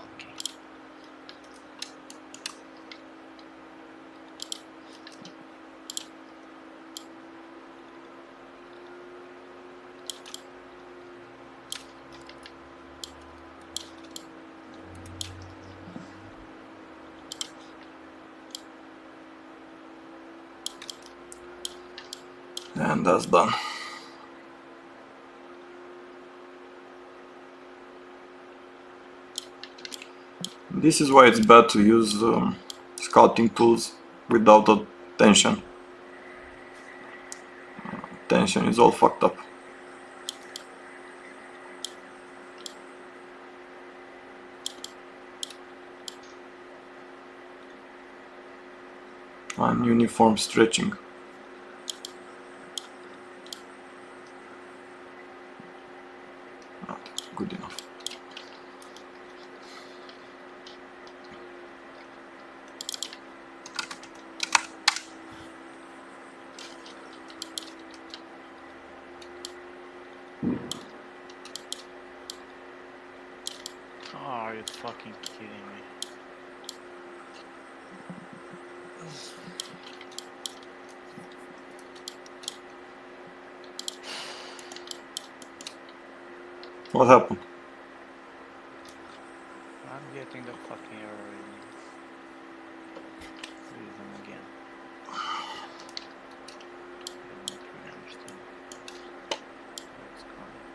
Okay. And that's done. This is why it's bad to use sculpting tools without the tension. Tension is all fucked up. And uniform stretching. Not good enough. Oh, are you fucking kidding me? What happened? I'm getting the fucking error reason again. I don't really understand where it's coming.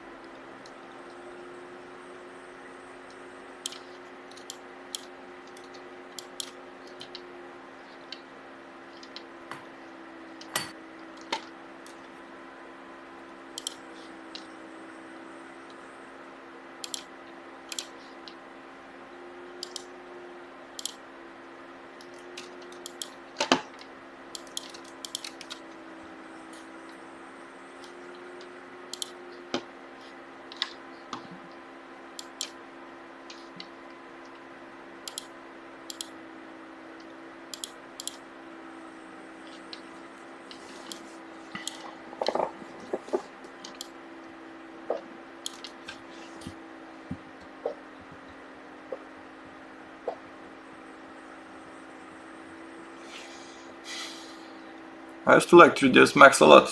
I used to like 3ds Max a lot.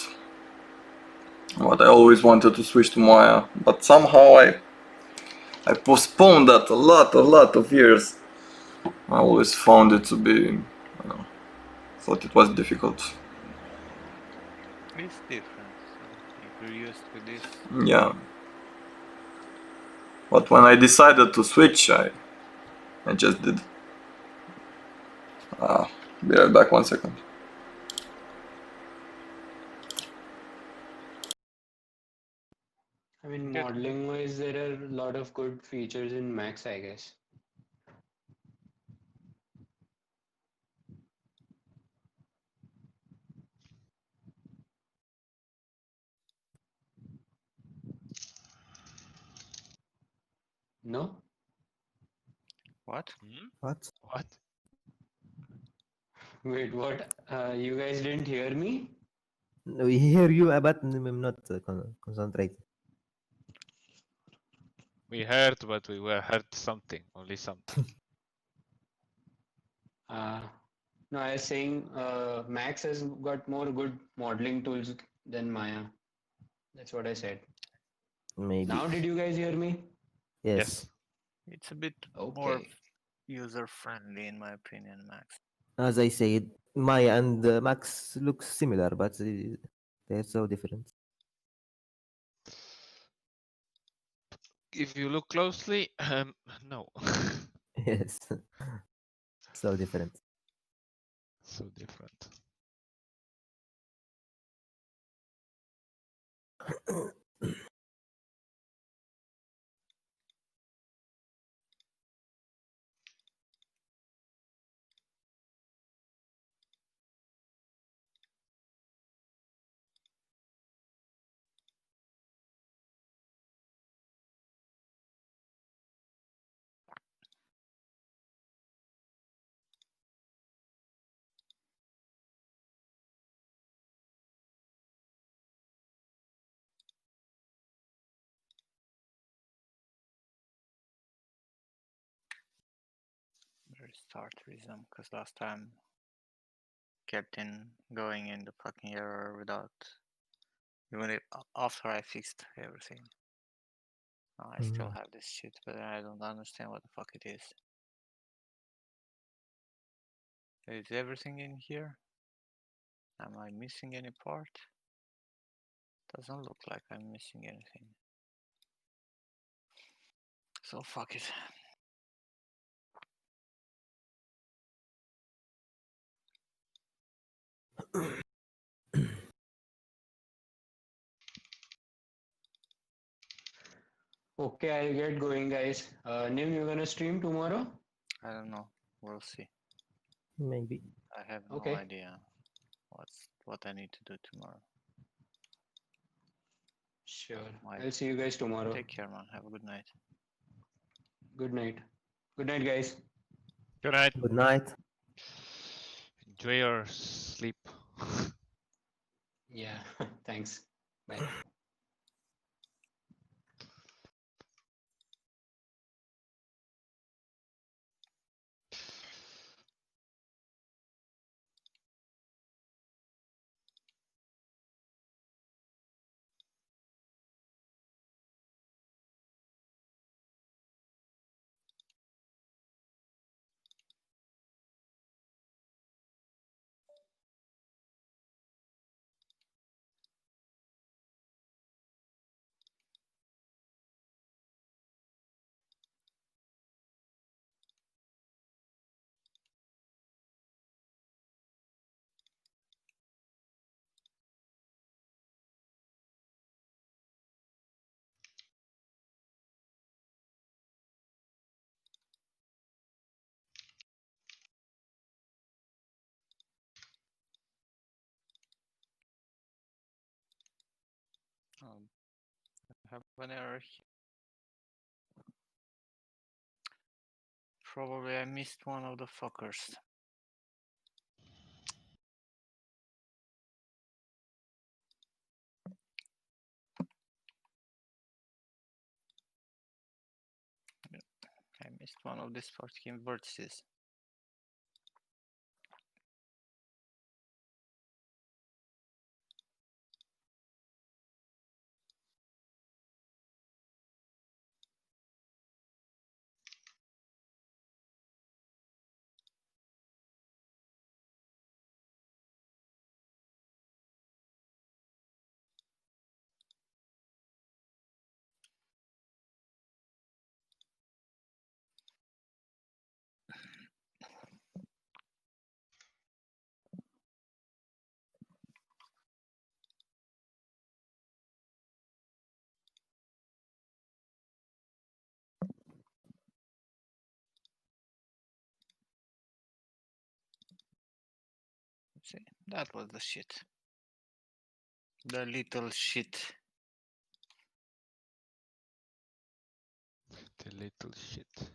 But I always wanted to switch to Maya. But somehow I postponed that a lot of years. I always found it to be, I don't know, thought it was difficult. It's different. So if you're used with this, Yeah. But when I decided to switch, I just did. Be right back 1 second. I mean, get modeling wise, there are a lot of good features in Max, I guess. No? what? Hmm? What? What? Wait, what? You guys didn't hear me? We hear you, but I'm not concentrated. We heard, but we were heard something, only something. Uh, no, I was saying Max has got more good modeling tools than Maya. That's what I said. Maybe. Now, did you guys hear me? Yes. It's a bit more Okay. user friendly in my opinion, Max. As I said, Maya and Max look similar, but they're so different. If you look closely, no. Yes. So different. So different. Restart, resume, because last time kept in going in the fucking error without even after I fixed everything. I still have this shit, but I don't understand what the fuck it is. Is everything in here? Am I missing any part? Doesn't look like I'm missing anything. So fuck it. Okay, I'll get going, guys. Nim, you're gonna stream tomorrow? I don't know. We'll see. Maybe. I have no Okay. idea what I need to do tomorrow. Sure. Might. I'll see you guys tomorrow. Take care, man. Have a good night. Good night. Good night, guys. Good night. Good night. Enjoy your sleep. Yeah. Thanks. Bye. I have an error here. Probably I missed one of the fuckers. I missed one of these fucking vertices. See, that was the shit. The little shit. The little shit.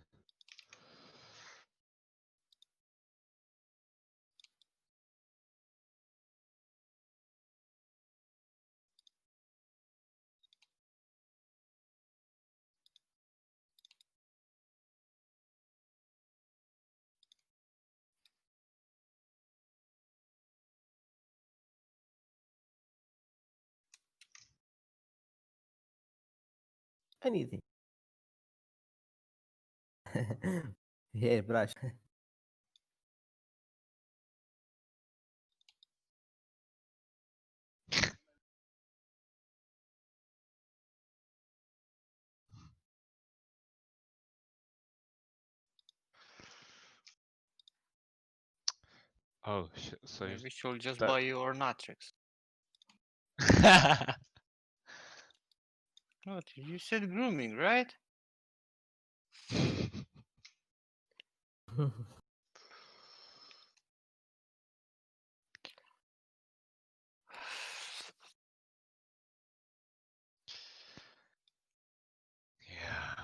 Anything. Hair brush. Oh, so Maybe we should just that- buy you Ornatrix. What? You said grooming, right? Yeah.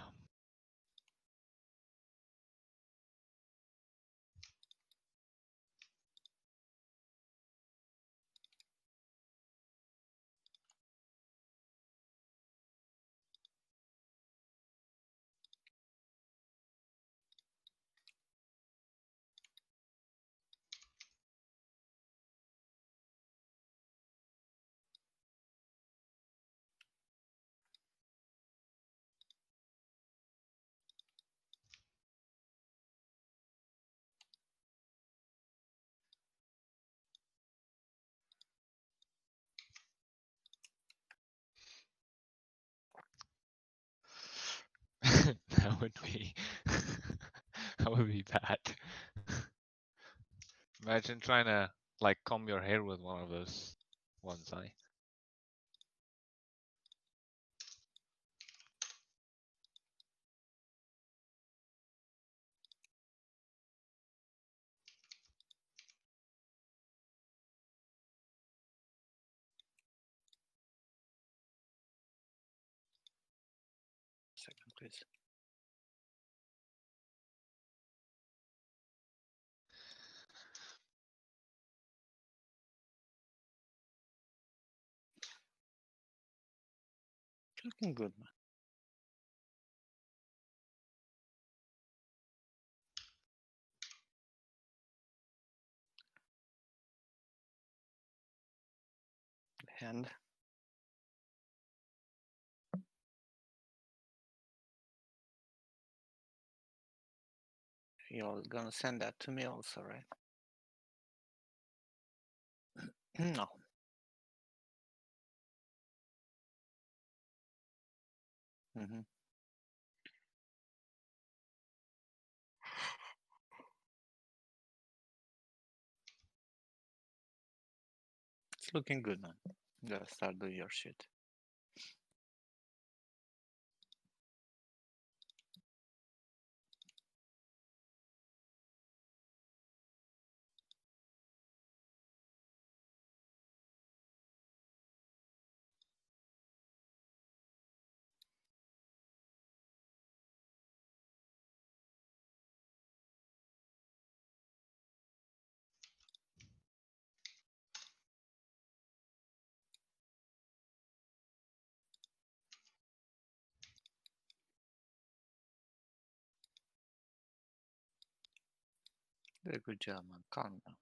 That would be that would be bad. Imagine trying to like comb your hair with one of those ones, I. Second, please. Looking good, man. And you're gonna send that to me also, right? No. Mm-hmm. It's looking good, man. Gotta start doing your shit. Very good job, man. Calm down.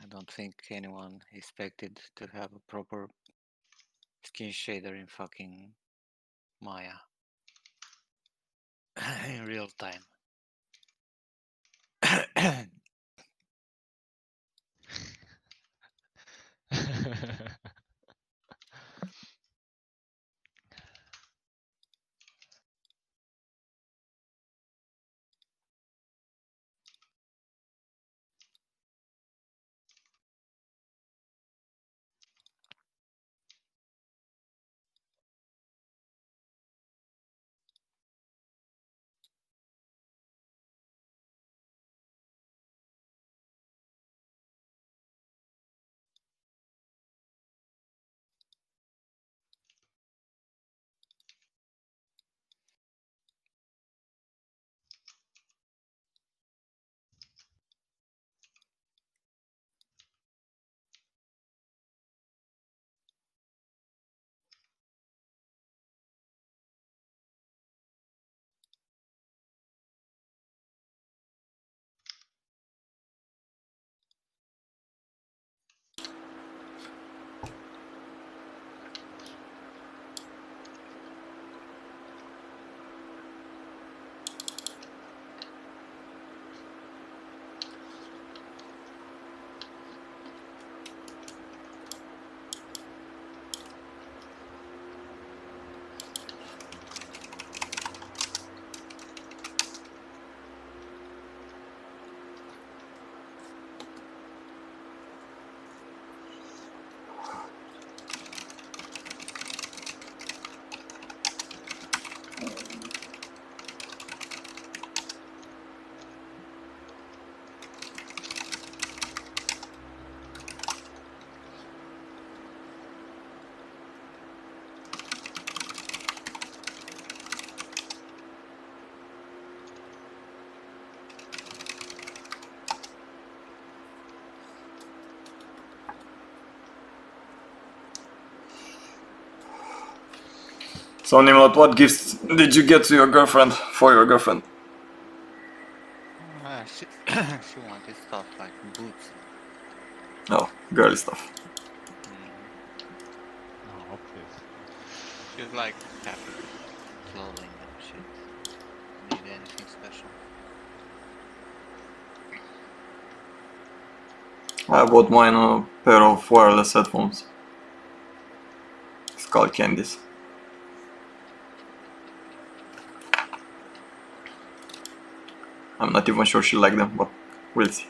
I don't think anyone expected to have a proper skin shader in fucking Maya in real time. So Nimrod, what gifts did you get to your girlfriend, for your girlfriend? She she wanted stuff like boots. Oh, girly stuff. Oh, obviously. She's like happy with clothing and shit. Need anything special? I bought mine a pair of wireless headphones. Skull candies. I'm not even sure she liked them, but we'll see.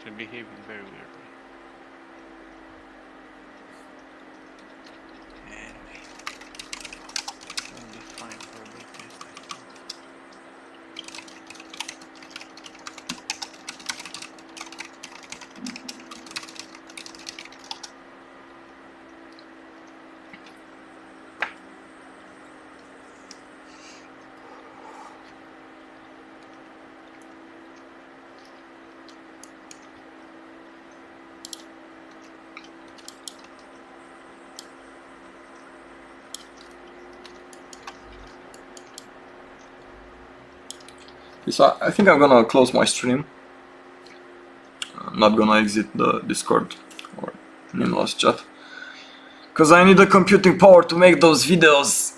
She's behaving very weirdly. Anyway, it'll be fine for a big test, I think. So I think I'm gonna close my stream. I'm not gonna exit the Discord or Nimrod's chat. Cause I need the computing power to make those videos.